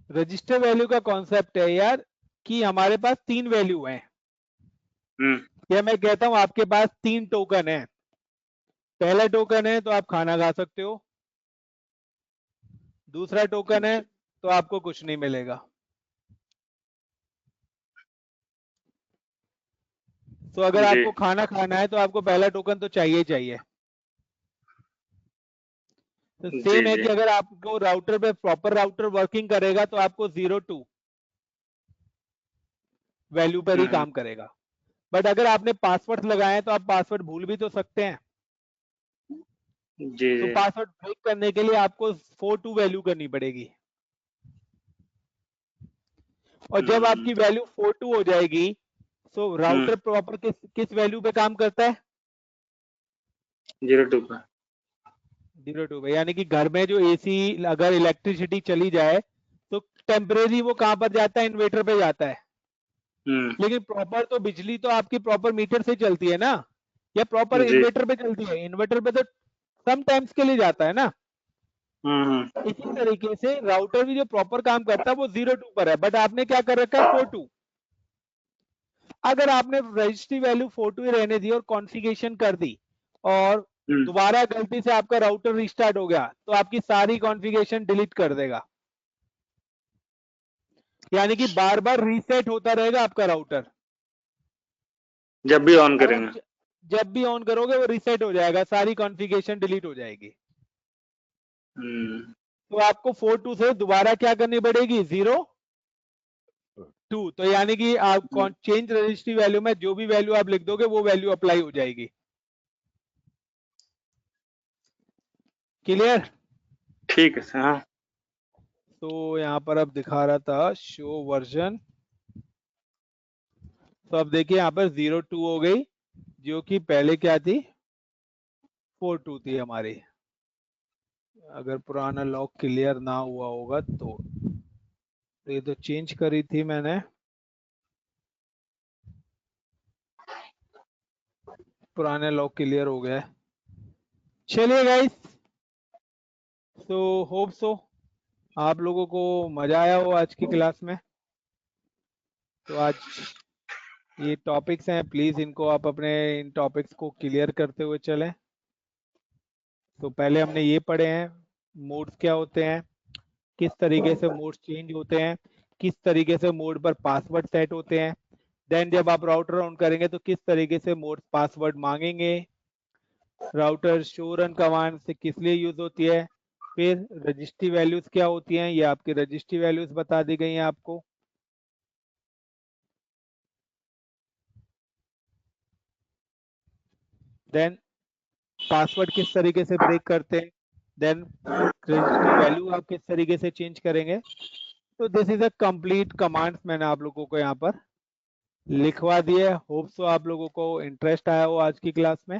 रजिस्टर वैल्यू का कॉन्सेप्ट है यार कि हमारे पास 3 वैल्यू हैं। या मैं कहता हूं आपके पास 3 टोकन है। पहला टोकन है तो आप खाना खा सकते हो, दूसरा टोकन है तो आपको कुछ नहीं मिलेगा। तो अगर
जी
आपको खाना खाना है तो आपको पहला टोकन तो चाहिए ही चाहिए। तो
जी
सेम है
जी
कि अगर आपको राउटर पे प्रॉपर राउटर वर्किंग करेगा तो आपको 02 वैल्यू पर ही काम करेगा। बट अगर आपने पासवर्ड लगाए तो आप पासवर्ड भूल भी तो सकते हैं।
जी
तो
जी
पासवर्ड ब्रेक करने के लिए आपको 42 वैल्यू करनी पड़ेगी और जब आपकी वैल्यू 42 हो जाएगी तो राउटर प्रॉपर किस वैल्यू पे काम करता है
02 का।
02 पे। यानी कि घर में जो एसी अगर इलेक्ट्रिसिटी चली जाए तो टेम्परेरी वो कहां पर जाता है इन्वर्टर पे जाता है। लेकिन प्रॉपर तो बिजली तो आपकी प्रॉपर मीटर से चलती है ना या प्रॉपर
जी
इन्वर्टर पे चलती है। इन्वर्टर पे तो सम टाइम्स के लिए जाता है ना। इसी तरीके से राउटर भी जो प्रॉपर काम करता है वो 02 पर है बट आपने क्या कर रखा है 42। अगर आपने रजिस्ट्री वैल्यू 42 ही रहने दी और कॉन्फ़िगरेशन कर दी और दोबारा गलती से आपका राउटर रिस्टार्ट हो गया तो आपकी सारी कॉन्फ़िगरेशन डिलीट कर देगा। यानी कि बार बार रीसेट होता रहेगा आपका राउटर।
जब भी ऑन
और
करेंगे।
जब भी ऑन करोगे वो रीसेट हो जाएगा, सारी कॉन्फ़िगरेशन डिलीट हो जाएगी। तो आपको 42 से दोबारा क्या करनी पड़ेगी 02। तो यानी कि आप चेंज रजिस्ट्री वैल्यू में जो भी वैल्यू आप लिख दोगे वो वैल्यू अप्लाई हो जाएगी। क्लियर?
ठीक है सर। हाँ
तो यहाँ पर अब दिखा रहा था शो वर्जन। तो अब देखिए यहाँ पर 02 हो गई जो कि पहले क्या थी 42 थी हमारी। अगर पुराना लॉक क्लियर ना हुआ होगा तो ये तो चेंज करी थी मैंने। पुराने लॉक क्लियर हो गया है। चलिए गाइस, तो होप सो आप लोगों को मजा आया हो आज की क्लास में। तो आज ये टॉपिक्स हैं, प्लीज इनको आप अपने इन टॉपिक्स को क्लियर करते हुए चलें। तो पहले हमने ये पढ़े हैं मोड्स क्या होते हैं, किस तरीके से मोड्स चेंज होते हैं, किस तरीके से मोड पर पासवर्ड सेट होते हैं। देन जब आप राउटर ऑन करेंगे तो किस तरीके से मोड पासवर्ड मांगेंगे। राउटर शो रन कमांड से किस लिए यूज होती है। फिर रजिस्ट्री वैल्यूज क्या होती हैं, ये आपकी रजिस्ट्री वैल्यूज बता दी गई हैं आपको। देन पासवर्ड किस तरीके से ब्रेक करते हैं, देन क्रेडिट की वैल्यू आप किस तरीके से चेंज करेंगे। तो this is a complete commands मैंने आप लोगों को यहाँ पर लिखवा दिए। होप सो आप लोगों को इंटरेस्ट आया हो आज की क्लास में।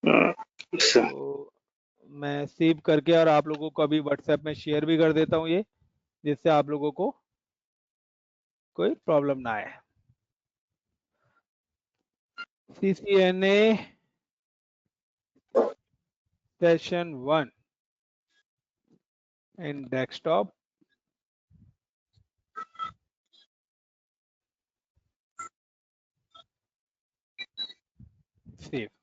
तो मैं सेव करके और आप लोगों को अभी व्हाट्सएप में शेयर भी कर देता हूँ ये, जिससे आप लोगों को कोई प्रॉब्लम ना आए। CCNA session 1 in desktop, save।